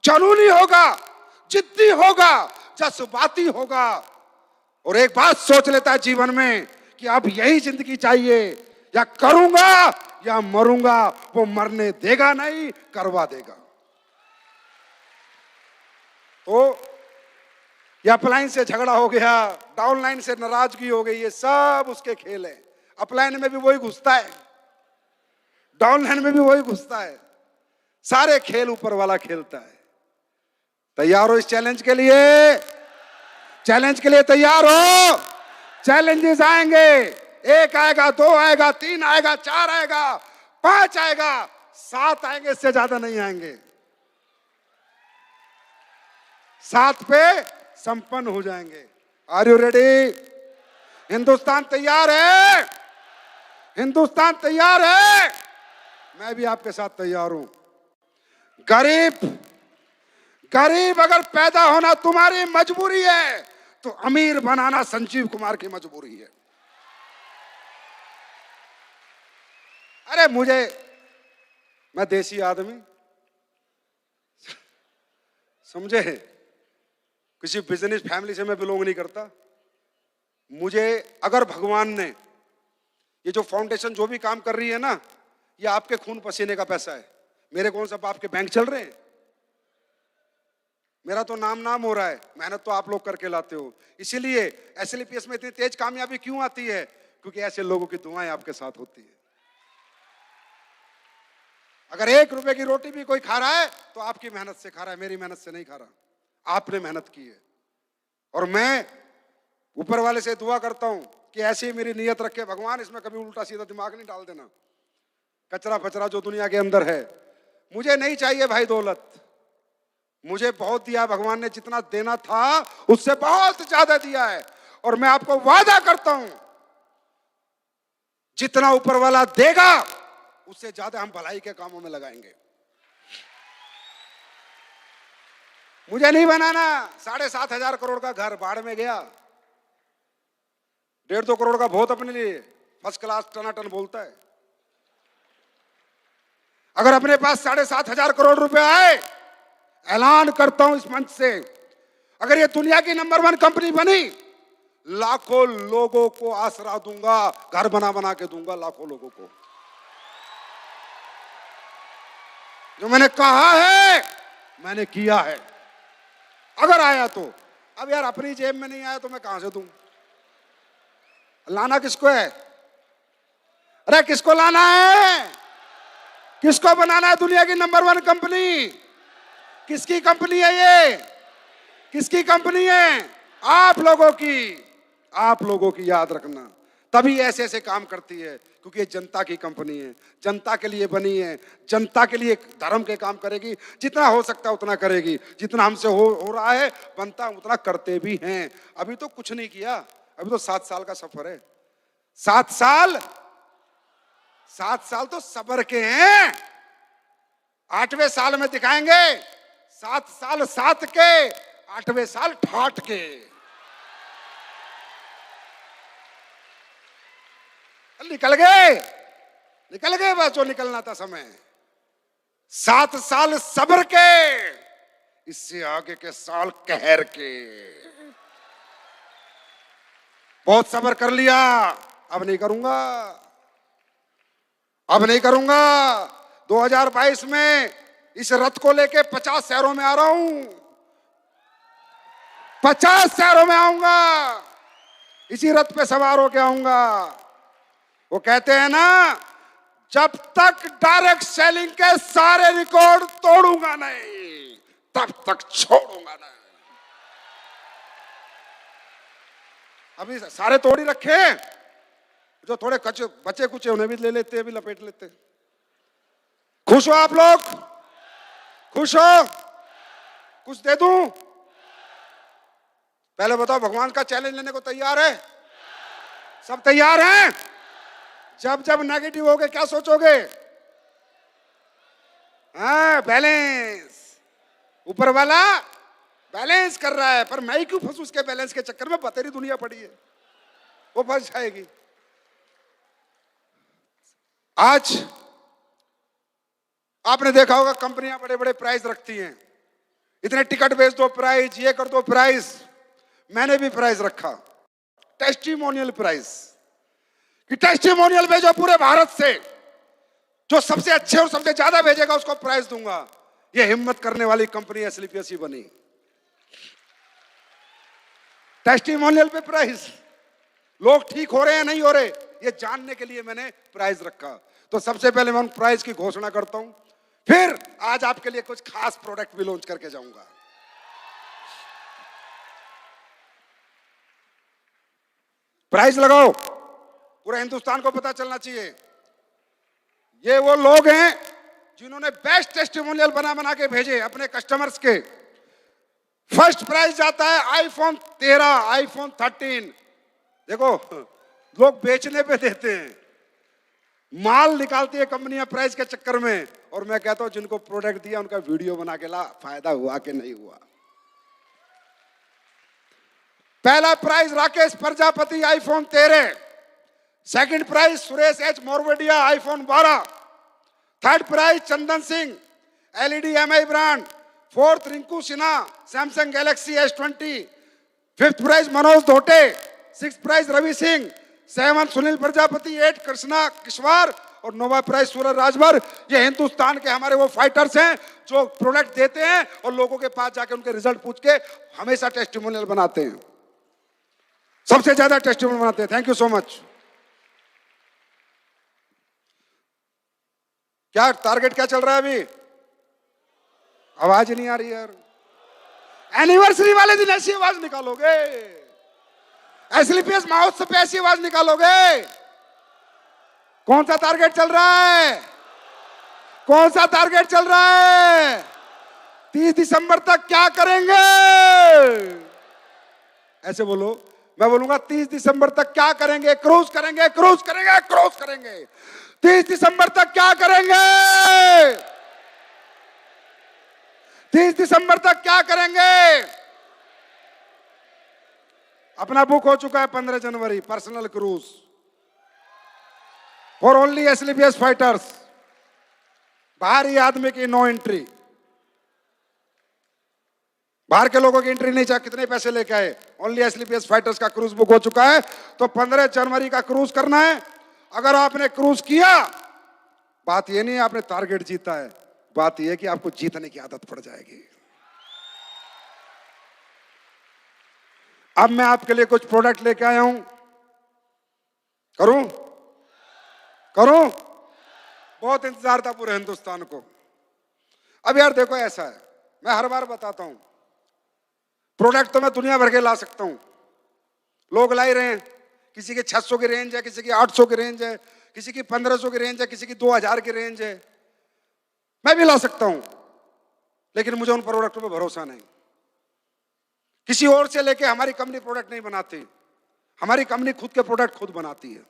जुनूनी होगा, जिद्दी होगा, जज्बाती होगा, और एक बात सोच लेता है जीवन में कि अब यही जिंदगी चाहिए, या करूंगा या मरूंगा, वो मरने देगा नहीं, करवा देगा। तो ये अपलाइन से झगड़ा हो गया, डाउनलाइन से नाराजगी हो गई, ये सब उसके खेल है। अपलाइन में भी वही घुसता है, डाउनलाइन में भी वही घुसता है, सारे खेल ऊपर वाला खेलता है। तैयार हो इस चैलेंज के लिए? चैलेंज के लिए तैयार हो? चैलेंजेस आएंगे, 1 आएगा, 2 आएगा, 3 आएगा, 4 आएगा, 5 आएगा, 7 आएंगे, इससे ज्यादा नहीं आएंगे। 7 पे संपन्न हो जाएंगे। Are you ready? हिंदुस्तान तैयार है? हिंदुस्तान तैयार है? मैं भी आपके साथ तैयार हूं। गरीब अगर पैदा होना तुम्हारी मजबूरी है, तो अमीर बनाना संजीव कुमार की मजबूरी है। अरे मैं देसी आदमी, समझे, किसी बिजनेस फैमिली से मैं बिलोंग नहीं करता। मुझे अगर भगवान ने ये जो फाउंडेशन जो भी काम कर रही है ना, ये आपके खून पसीने का पैसा है। मेरे कौन सा बाप के बैंक चल रहे हैं? मेरा तो नाम हो रहा है, मेहनत तो आप लोग करके लाते हो। इसीलिए एसएलपीएस में इतनी तेज कामयाबी क्यों आती है? क्योंकि ऐसे लोगों की दुआएं आपके साथ होती है। अगर 1 रुपए की रोटी भी कोई खा रहा है तो आपकी मेहनत से खा रहा है, मेरी मेहनत से नहीं खा रहा। आपने मेहनत की है, और मैं ऊपर वाले से दुआ करता हूं कि ऐसी मेरी नीयत रखे भगवान, इसमें कभी उल्टा सीधा दिमाग नहीं डाल देना। कचरा फचरा जो दुनिया के अंदर है, मुझे नहीं चाहिए भाई दौलत। मुझे बहुत दिया भगवान ने, जितना देना था उससे बहुत ज्यादा दिया है। और मैं आपको वादा करता हूं, जितना ऊपर वाला देगा उससे ज्यादा हम भलाई के कामों में लगाएंगे। मुझे नहीं बनाना 7,500 करोड़ का घर, बाढ़ में गया। 1.5-2 करोड़ का बहुत अपने लिए फर्स्ट क्लास टनाटन बोलता है। अगर अपने पास 7,500 करोड़ रुपए आए, ऐलान करता हूं इस मंच से, अगर ये दुनिया की नंबर 1 कंपनी बनी, लाखों लोगों को आसरा दूंगा, घर बना के दूंगा लाखों लोगों को। जो मैंने कहा है मैंने किया है। अगर आया तो, अब यार अपनी जेब में नहीं आया तो मैं कहां से दूं? लाना किसको है? अरे किसको लाना है? किसको बनाना है दुनिया की नंबर 1 कंपनी? किसकी कंपनी है ये? किसकी कंपनी है? आप लोगों की। आप लोगों की, याद रखना। तभी ऐसे ऐसे काम करती है, क्योंकि ये जनता की कंपनी है, जनता के लिए बनी है, जनता के लिए धर्म के काम करेगी। जितना हो सकता है उतना करेगी, जितना हमसे हो रहा है बनता उतना करते भी हैं। अभी तो कुछ नहीं किया, अभी तो 7 साल का सफर है। 7 साल तो सब्र के हैं, 8वें साल में दिखाएंगे 7 साल साथ के, 8वें साल ठाठ के। निकल गए बस जो निकलना था समय। 7 साल सब्र के, इससे आगे के साल कहर के। बहुत सब्र कर लिया, अब नहीं करूंगा। 2022 में इस रथ को लेके 50 शहरों में आ रहा हूं, 50 शहरों में आऊंगा, इसी रथ पे सवार होके आऊंगा। वो कहते हैं ना, जब तक डायरेक्ट सेलिंग के सारे रिकॉर्ड तोड़ूंगा नहीं, तब तक छोड़ूंगा नहीं। अभी सारे तोड़ ही रखे, जो थोड़े कच्चे बचे कुचे उन्हें भी ले लेते हैं, भी लपेट लेते हैं। खुश हो आप लोग? खुश हो? कुछ दे दूं? पहले बताओ, भगवान का चैलेंज लेने को तैयार है? सब तैयार हैं? जब जब नेगेटिव होगे क्या सोचोगे? हाँ, बैलेंस। ऊपर वाला बैलेंस कर रहा है, पर मैं ही क्यों फंसू उसके बैलेंस के चक्कर में? बतेरी दुनिया पड़ी है, वो फंस जाएगी। आज आपने देखा होगा कंपनियां बड़े बड़े प्राइस रखती हैं, इतने टिकट बेच दो प्राइस, ये कर दो प्राइस। मैंने भी प्राइस रखा, टेस्टिमोनियल प्राइस, कि टेस्टिमोनियल भेजो पूरे भारत से, जो सबसे अच्छे और सबसे ज्यादा भेजेगा उसको प्राइस दूंगा। ये हिम्मत करने वाली कंपनी एसलीपीएस ही बनी। टेस्टिमोनियल पे प्राइस, लोग ठीक हो रहे हैं नहीं हो रहे, ये जानने के लिए मैंने प्राइस रखा। तो सबसे पहले मैं उन प्राइस की घोषणा करता हूं, फिर आज आपके लिए कुछ खास प्रोडक्ट भी लॉन्च करके जाऊंगा। प्राइस लगाओ, पूरे हिंदुस्तान को पता चलना चाहिए। ये वो लोग हैं जिन्होंने बेस्ट टेस्टिमोनियल बना बना के भेजे अपने कस्टमर्स के। फर्स्ट प्राइज जाता है आईफोन 13, आईफोन 13। देखो, लोग बेचने पे देते हैं, माल निकालती है कंपनियां प्राइस के चक्कर में, और मैं कहता हूं जिनको प्रोडक्ट दिया उनका वीडियो बना के ला, फायदा हुआ कि नहीं हुआ। पहला prize Rakesh Prajapati, iPhone 13। Second prize Suresh H Morvadia, iPhone 12। Third prize Chandan Singh, LED MI brand. Fourth Rinku Sinha, Samsung Galaxy S20। Fifth prize Manoj Dhote. Six prize Ravi Singh. Seven Sunil Prajapati. 8 Krishna Kishwar. और 9वां प्राइज सूरज राजभर। ये हिंदुस्तान के हमारे वो फाइटर्स हैं जो प्रोडक्ट देते हैं और लोगों के पास जाके उनके रिजल्ट पूछ के हमेशा टेस्टिमोनियल बनाते हैं, सबसे ज्यादा टेस्टिमोनियल बनाते हैं। Thank you so much. क्या टारगेट क्या चल रहा है अभी? आवाज नहीं आ रही यार। एनिवर्सरी वाले दिन ऐसी आवाज निकालोगे, एसलीपीएस महोत्सव पे ऐसी आवाज निकालोगे। कौन सा टारगेट चल रहा है? कौन सा टारगेट चल रहा है? 30 दिसंबर तक क्या करेंगे? ऐसे बोलो, मैं बोलूंगा 30 दिसंबर तक क्या करेंगे? क्रूज करेंगे, क्रूज करेंगे, क्रूज करेंगे। 30 दिसंबर तक क्या करेंगे? 30 दिसंबर तक क्या करेंगे? अपना बुक हो चुका है 15 जनवरी, पर्सनल क्रूज फॉर ओनली एसलीपीएस फाइटर्स। बाहरी आदमी की नो एंट्री, बाहर के लोगों की एंट्री नहीं चाहिए। कितने पैसे लेके आए? ओनली एसलीपीएस फाइटर्स का क्रूज बुक हो चुका है। तो 15 जनवरी का क्रूज करना है। अगर आपने क्रूज किया, बात ये नहीं है आपने टारगेट जीता है, बात यह है कि आपको जीतने की आदत पड़ जाएगी। अब मैं आपके लिए कुछ प्रोडक्ट लेके आया हूं। करूं? करूं? बहुत इंतजार था पूरे हिंदुस्तान को। अब यार देखो, ऐसा है, मैं हर बार बताता हूं, प्रोडक्ट तो मैं दुनिया भर के ला सकता हूं, लोग ला ही रहे हैं। किसी की 600 की रेंज है, किसी की 800 की रेंज है, किसी की 1500 की रेंज है, किसी की 2000 की रेंज है। मैं भी ला सकता हूं, लेकिन मुझे उन प्रोडक्टों पर भरोसा नहीं। किसी और से लेके हमारी कंपनी प्रोडक्ट नहीं बनाती, हमारी कंपनी खुद के प्रोडक्ट खुद बनाती है।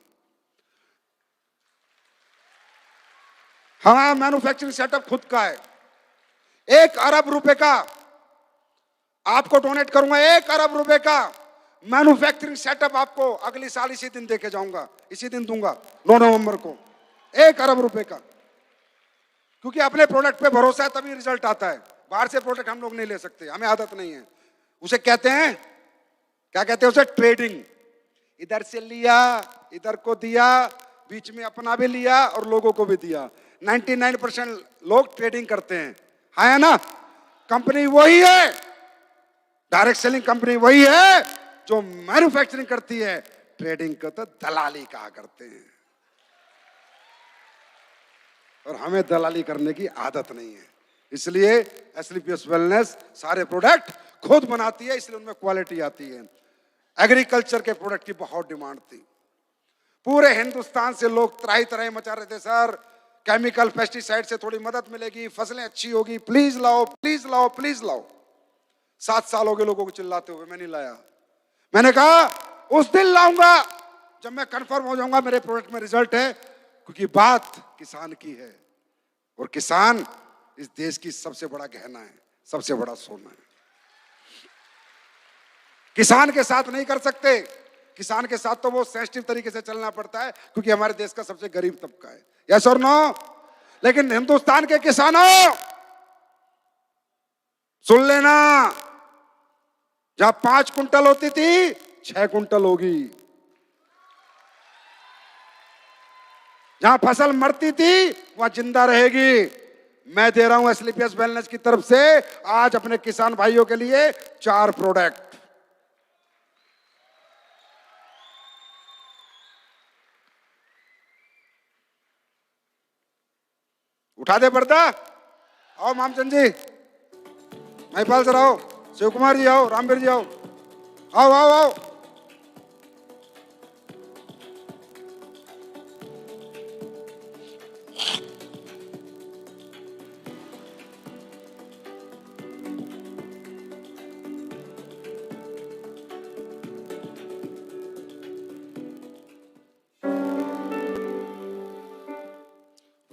हमारा मैन्युफैक्चरिंग सेटअप खुद का है। 1 अरब रुपए का आपको डोनेट करूंगा, 1 अरब रुपए का मैन्युफैक्चरिंग सेटअप आपको अगली साल इसी दिन देके जाऊंगा, इसी दिन दूंगा 9 नवंबर को। 1 अरब रुपए का, क्योंकि अपने प्रोडक्ट पे भरोसा है तभी रिजल्ट आता है। बाहर से प्रोडक्ट हम लोग नहीं ले सकते, हमें आदत नहीं है। उसे कहते हैं, क्या कहते हैं उसे? ट्रेडिंग। इधर से लिया, इधर को दिया, बीच में अपना भी लिया और लोगों को भी दिया। 99% लोग ट्रेडिंग करते हैं, है ना? कंपनी वही है, डायरेक्ट सेलिंग कंपनी वही है जो मैन्युफैक्चरिंग करती है। ट्रेडिंग को तो दलाली कहा करते हैं, और हमें दलाली करने की आदत नहीं है। इसलिए एसलीपीएस वेलनेस सारे प्रोडक्ट खुद बनाती है, इसलिए उनमें क्वालिटी आती है। एग्रीकल्चर के प्रोडक्ट की बहुत डिमांड थी। पूरे हिंदुस्तान से लोग त्राही त्राही मचा रहे थे, सर केमिकल पेस्टिसाइड से थोड़ी मदद मिलेगी, फसलें अच्छी होगी, प्लीज लाओ प्लीज लाओ प्लीज लाओ। 7 साल हो गए लोगों को चिल्लाते हुए, मैं नहीं लाया। मैंने कहा उस दिन लाऊंगा जब मैं कंफर्म हो जाऊंगा मेरे प्रोडक्ट में रिजल्ट है, क्योंकि बात किसान की है और किसान इस देश की सबसे बड़ा गहना है, सबसे बड़ा सोना है। किसान के साथ नहीं कर सकते, किसान के साथ तो वो सेंसिटिव तरीके से चलना पड़ता है, क्योंकि हमारे देश का सबसे गरीब तबका है, यस और नो। लेकिन हिंदुस्तान के किसानों सुन लेना, जहां 5 कुंटल होती थी 6 कुंटल होगी, जहां फसल मरती थी वहां जिंदा रहेगी। मैं दे रहा हूं एसलीपीएस वेलनेस की तरफ से आज अपने किसान भाइयों के लिए 4 प्रोडक्ट। उठा दे पर्दा, आओ मामचंद जी, महिपाल सर आओ, शिव कुमार जी आओ, रामवीर जी आओ, आओ आओ आओ।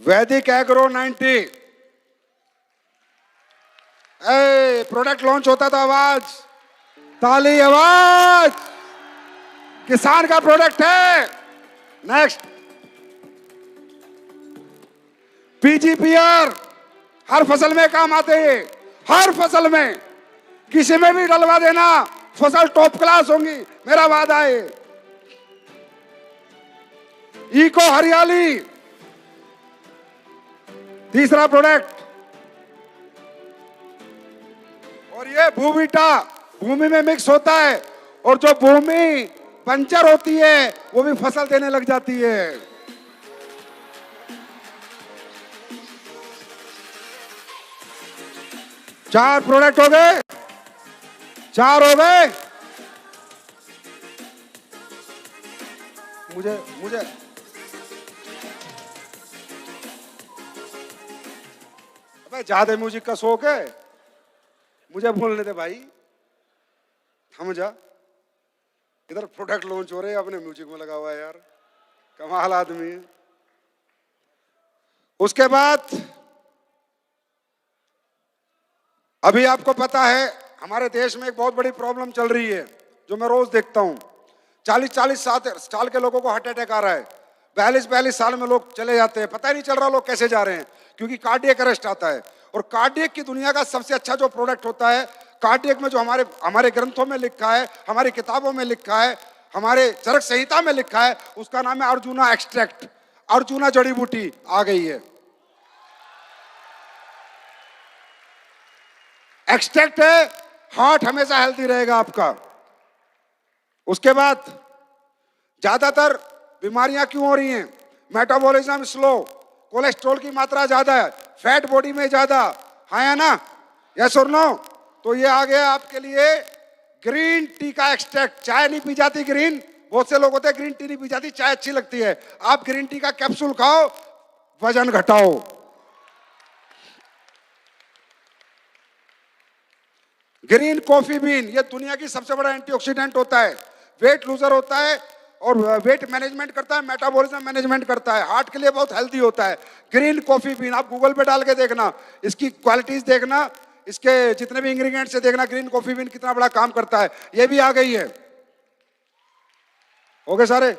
वैदिक एग्रो 90 प्रोडक्ट लॉन्च होता था, आवाज ताली आवाज, किसान का प्रोडक्ट है। नेक्स्ट पीजीपीआर, हर फसल में काम आते हैं, हर फसल में किसी में भी डलवा देना, फसल टॉप क्लास होंगी, मेरा वादा है। इको हरियाली, तीसरा प्रोडक्ट, और ये भूवीटा भूमि में मिक्स होता है, और जो भूमि पंचर होती है वो भी फसल देने लग जाती है। चार प्रोडक्ट हो गए, 4 हो गए। मुझे अबे ज्यादा म्यूजिक का शौक है, मुझे बोलने दे भाई, थम जा। इधर प्रोडक्ट लॉन्च हो रहे हैं, अपने म्यूजिक में लगा हुआ है यार, कमाल आदमी है। उसके बाद अभी आपको पता है हमारे देश में एक बहुत बड़ी प्रॉब्लम चल रही है, जो मैं रोज देखता हूं। 40-40 साल के लोगों को हार्ट अटैक आ रहा है, 42-42 साल में लोग चले जाते हैं, पता ही नहीं चल रहा लोग कैसे जा रहे हैं, क्योंकि कार्डियक अरेस्ट आता है। और कार्डियक की दुनिया का सबसे अच्छा जो प्रोडक्ट होता है, कार्डियक में जो हमारे ग्रंथों में लिखा है, हमारी किताबों में लिखा है, हमारे चरक संहिता में लिखा है, उसका नाम है अर्जुना एक्सट्रैक्ट। अर्जुना जड़ी बूटी आ गई है, एक्सट्रैक्ट है, हार्ट हमेशा हेल्दी रहेगा आपका। उसके बाद ज्यादातर बीमारियां क्यों हो रही हैं? मेटाबॉलिज्म स्लो, कोलेस्ट्रॉल की मात्रा ज्यादा है, फैट बॉडी में ज्यादा है ना, यस और नो। तो ये आ गया आपके लिए ग्रीन टी का एक्सट्रैक्ट। चाय नहीं पी जाती ग्रीन, बहुत से लोग होते हैं ग्रीन टी नहीं पी जाती, चाय अच्छी लगती है, आप ग्रीन टी का कैप्सूल खाओ, वजन घटाओ। ग्रीन कॉफी बीन, ये दुनिया की सबसे बड़ा एंटीऑक्सीडेंट होता है, वेट लूजर होता है और वेट मैनेजमेंट करता है, मेटाबॉलिज्म मैनेजमेंट करता है, हार्ट के लिए बहुत हेल्दी होता है। ग्रीन कॉफी बीन आप गूगल पे डाल के देखना, इसकी क्वालिटीज देखना, इसके जितने भी इंग्रेडिएंट्स से देखना, ग्रीन कॉफी बीन कितना बड़ा काम करता है। ये भी आ गई है, हो गए सारे।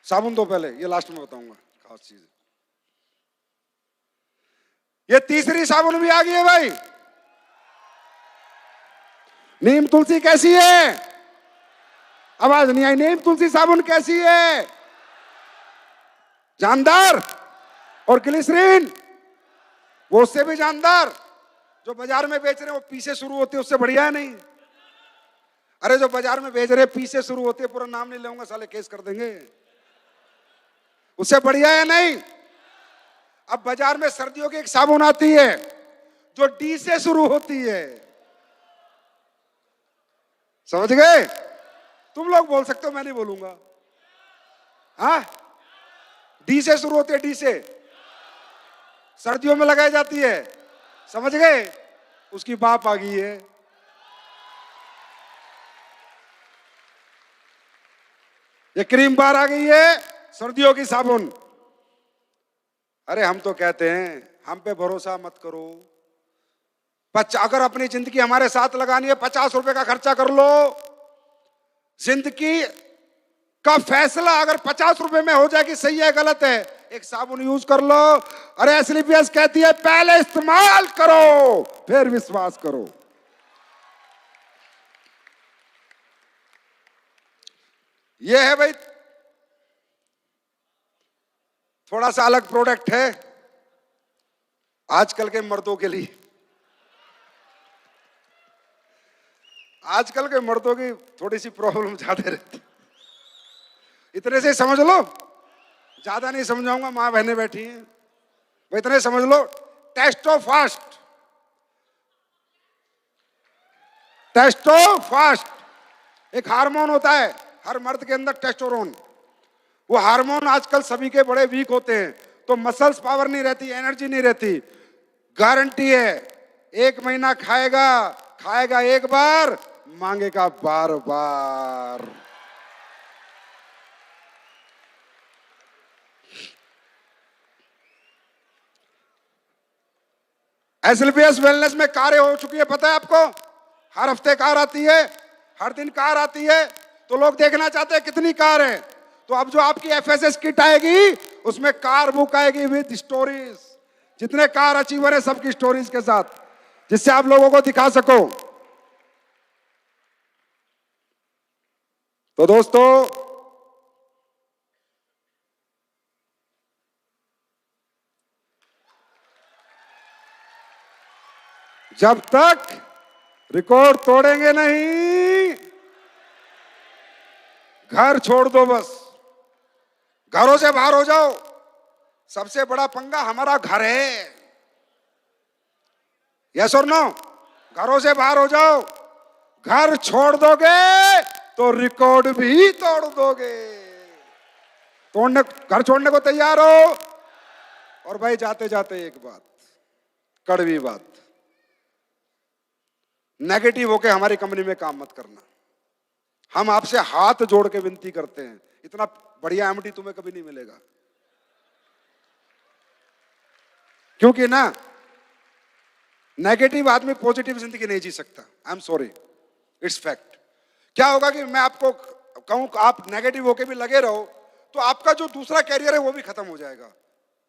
साबुन दो पहले, ये लास्ट में बताऊंगा खास चीज। ये तीसरी साबुन भी आ गई है भाई, नीम तुलसी कैसी है? आवाज नहीं आई, नीम तुलसी साबुन कैसी है? जानदार। और ग्लिसरीन, वो उससे भी जानदार। जो बाजार में बेच रहे हैं वो पी से शुरू होती है, उससे बढ़िया है नहीं? अरे जो बाजार में बेच रहे हैं पी से शुरू होती है, पूरा नाम नहीं लूंगा साले केस कर देंगे, उससे बढ़िया है नहीं? अब बाजार में सर्दियों की एक साबुन आती है जो डी से शुरू होती है, समझ गए? तुम लोग बोल सकते हो, मैं नहीं बोलूंगा। हाँ, डी से शुरू होती है, डी से, सर्दियों में लगाई जाती है, समझ गए? उसकी बाप आ गई है। ये क्रीम बार आ गई है, सर्दियों की साबुन। अरे हम तो कहते हैं हम पे भरोसा मत करो। अगर अपनी जिंदगी हमारे साथ लगानी है, 50 रुपए का खर्चा कर लो। जिंदगी का फैसला अगर 50 रुपए में हो जाए कि सही है गलत है, एक साबुन यूज कर लो। अरे एसलीपीएस कहती है पहले इस्तेमाल करो फिर विश्वास करो। ये है भाई, थोड़ा सा अलग प्रोडक्ट है आजकल के मर्दों के लिए। आजकल के मर्दों की थोड़ी सी प्रॉब्लम ज्यादा रहती, इतने से समझ लो, ज्यादा नहीं समझाऊंगा, मां बहनें बैठी हैं, वो इतने समझ लो। टेस्टोफास्ट, टेस्टोफास्ट एक हार्मोन होता है हर मर्द के अंदर, टेस्टोरोन। वो हार्मोन आजकल सभी के बड़े वीक होते हैं, तो मसल्स पावर नहीं रहती, एनर्जी नहीं रहती। गारंटी है 1 महीना खाएगा, खाएगा एक बार, मांगेगा बार बार। एसएलपीएस वेलनेस में कारें हो चुकी है, पता है आपको? हर हफ्ते कार आती है, हर दिन कार आती है, तो लोग देखना चाहते हैं कितनी कार है। तो अब जो आपकी एफएसएस किट आएगी उसमें कार बुक आएगी विद स्टोरीज, जितने कार अचीवर है सबकी स्टोरीज के साथ, जिससे आप लोगों को दिखा सको। तो दोस्तों, जब तक रिकॉर्ड तोड़ेंगे नहीं, घर छोड़ दो, बस घरों से बाहर हो जाओ। सबसे बड़ा पंगा हमारा घर है, यस और नो? घरों से बाहर हो जाओ, घर छोड़ दोगे तो रिकॉर्ड भी तोड़ दोगे। तोड़ने, घर छोड़ने को तैयार हो? और भाई जाते जाते एक बात, कड़वी बात, नेगेटिव होके हमारी कंपनी में काम मत करना। हम आपसे हाथ जोड़ के विनती करते हैं, इतना बढ़िया एमडी तुम्हें कभी नहीं मिलेगा। क्योंकि ना, नेगेटिव आदमी पॉजिटिव जिंदगी नहीं जी सकता। I am sorry, it's fact. क्या होगा कि मैं आपको कहूं आप नेगेटिव होके भी लगे रहो, तो आपका जो दूसरा कैरियर है वो भी खत्म हो जाएगा,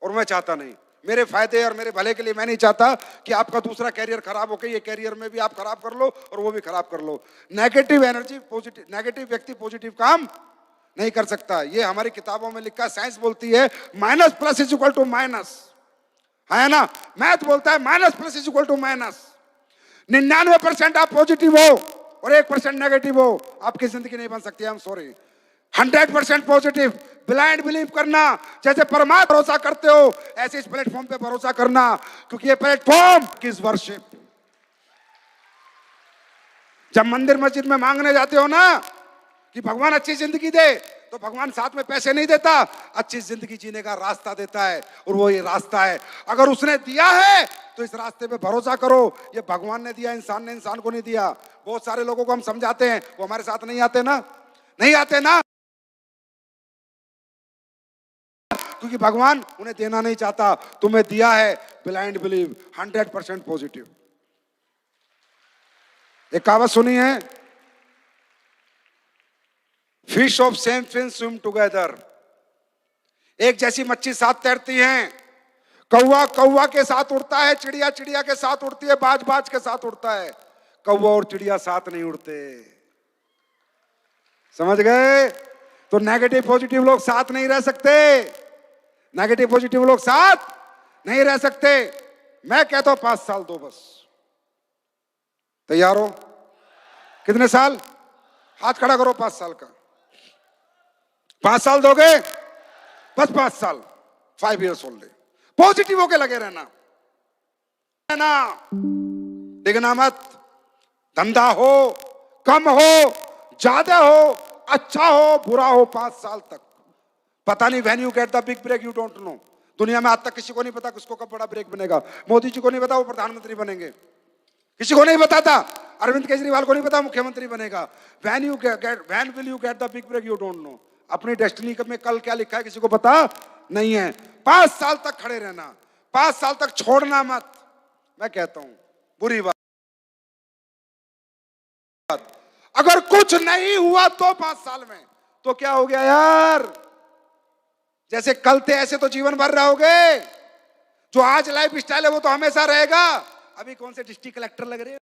और मैं चाहता नहीं। मेरे फायदे और मेरे भले के लिए मैं नहीं चाहता कि आपका दूसरा कैरियर खराब होके ये कैरियर में भी आप खराब कर लो और वो भी खराब कर लो। नेगेटिव एनर्जी पॉजिटिव, नेगेटिव व्यक्ति पॉजिटिव काम नहीं कर सकता। ये हमारी किताबों में लिखा, साइंस बोलती है minus plus is equal to minus, है ना? मैथ बोलता है minus plus is equal to minus. 99% आप पॉजिटिव हो और 1% नेगेटिव हो, आपकी जिंदगी नहीं बन सकती। I am sorry. 100% positive, blind believe करना, जैसे परमात्मा भरोसा करते हो ऐसे इस प्लेटफॉर्म पे भरोसा करना, क्योंकि ये प्लेटफॉर्म किस वर्शिप। जब मंदिर मस्जिद में मांगने जाते हो ना कि भगवान अच्छी जिंदगी दे, तो भगवान साथ में पैसे नहीं देता, अच्छी जिंदगी जीने का रास्ता देता है, और वो ये रास्ता है। अगर उसने दिया है तो इस रास्ते पे भरोसा करो। ये भगवान ने दिया, इंसान ने इंसान को नहीं दिया। बहुत सारे लोगों को हम समझाते हैं, वो हमारे साथ नहीं आते ना, नहीं आते ना, क्योंकि भगवान उन्हें देना नहीं चाहता। तुम्हें दिया है, ब्लाइंड बिलीव, 100% पॉजिटिव। एक कहावत सुनी है, fish of same fin swim together. एक जैसी मच्छी साथ तैरती हैं। कौवा कौवा के साथ उड़ता है, चिड़िया चिड़िया के साथ उड़ती है, बाज बाज के साथ उड़ता है। कौवा और चिड़िया साथ नहीं उड़ते। समझ गए? तो नेगेटिव पॉजिटिव लोग साथ नहीं रह सकते। नेगेटिव पॉजिटिव लोग साथ नहीं रह सकते। मैं कहता हूं 5 साल दो बस। तैयार हो? कितने साल? हाथ खड़ा करो। 5 साल का। 5 साल दोगे? बस 5 साल, 5 years ओनली। पॉजिटिव होके लगे रहना, डिगना मत। धंधा हो, कम हो, ज्यादा हो, अच्छा हो, बुरा हो, 5 साल तक पता नहीं when you get the big break you don't know. दुनिया में आज तक किसी को नहीं पता किसको कब बड़ा ब्रेक बनेगा। मोदी जी को नहीं पता वो प्रधानमंत्री बनेंगे, किसी को नहीं पता था। अरविंद केजरीवाल को नहीं पता मुख्यमंत्री बनेगा। When will you get the big break you don't know. अपनी डेस्टिनी में कल क्या लिखा है किसी को पता नहीं है। 5 साल तक खड़े रहना, 5 साल तक छोड़ना मत। मैं कहता हूं बुरी बात, अगर कुछ नहीं हुआ तो 5 साल में तो क्या हो गया यार? जैसे कल थे ऐसे तो जीवन भर रहोगे। जो आज लाइफ स्टाइल है वो तो हमेशा रहेगा। अभी कौन से डिस्ट्रिक्ट कलेक्टर लग रहे हैं?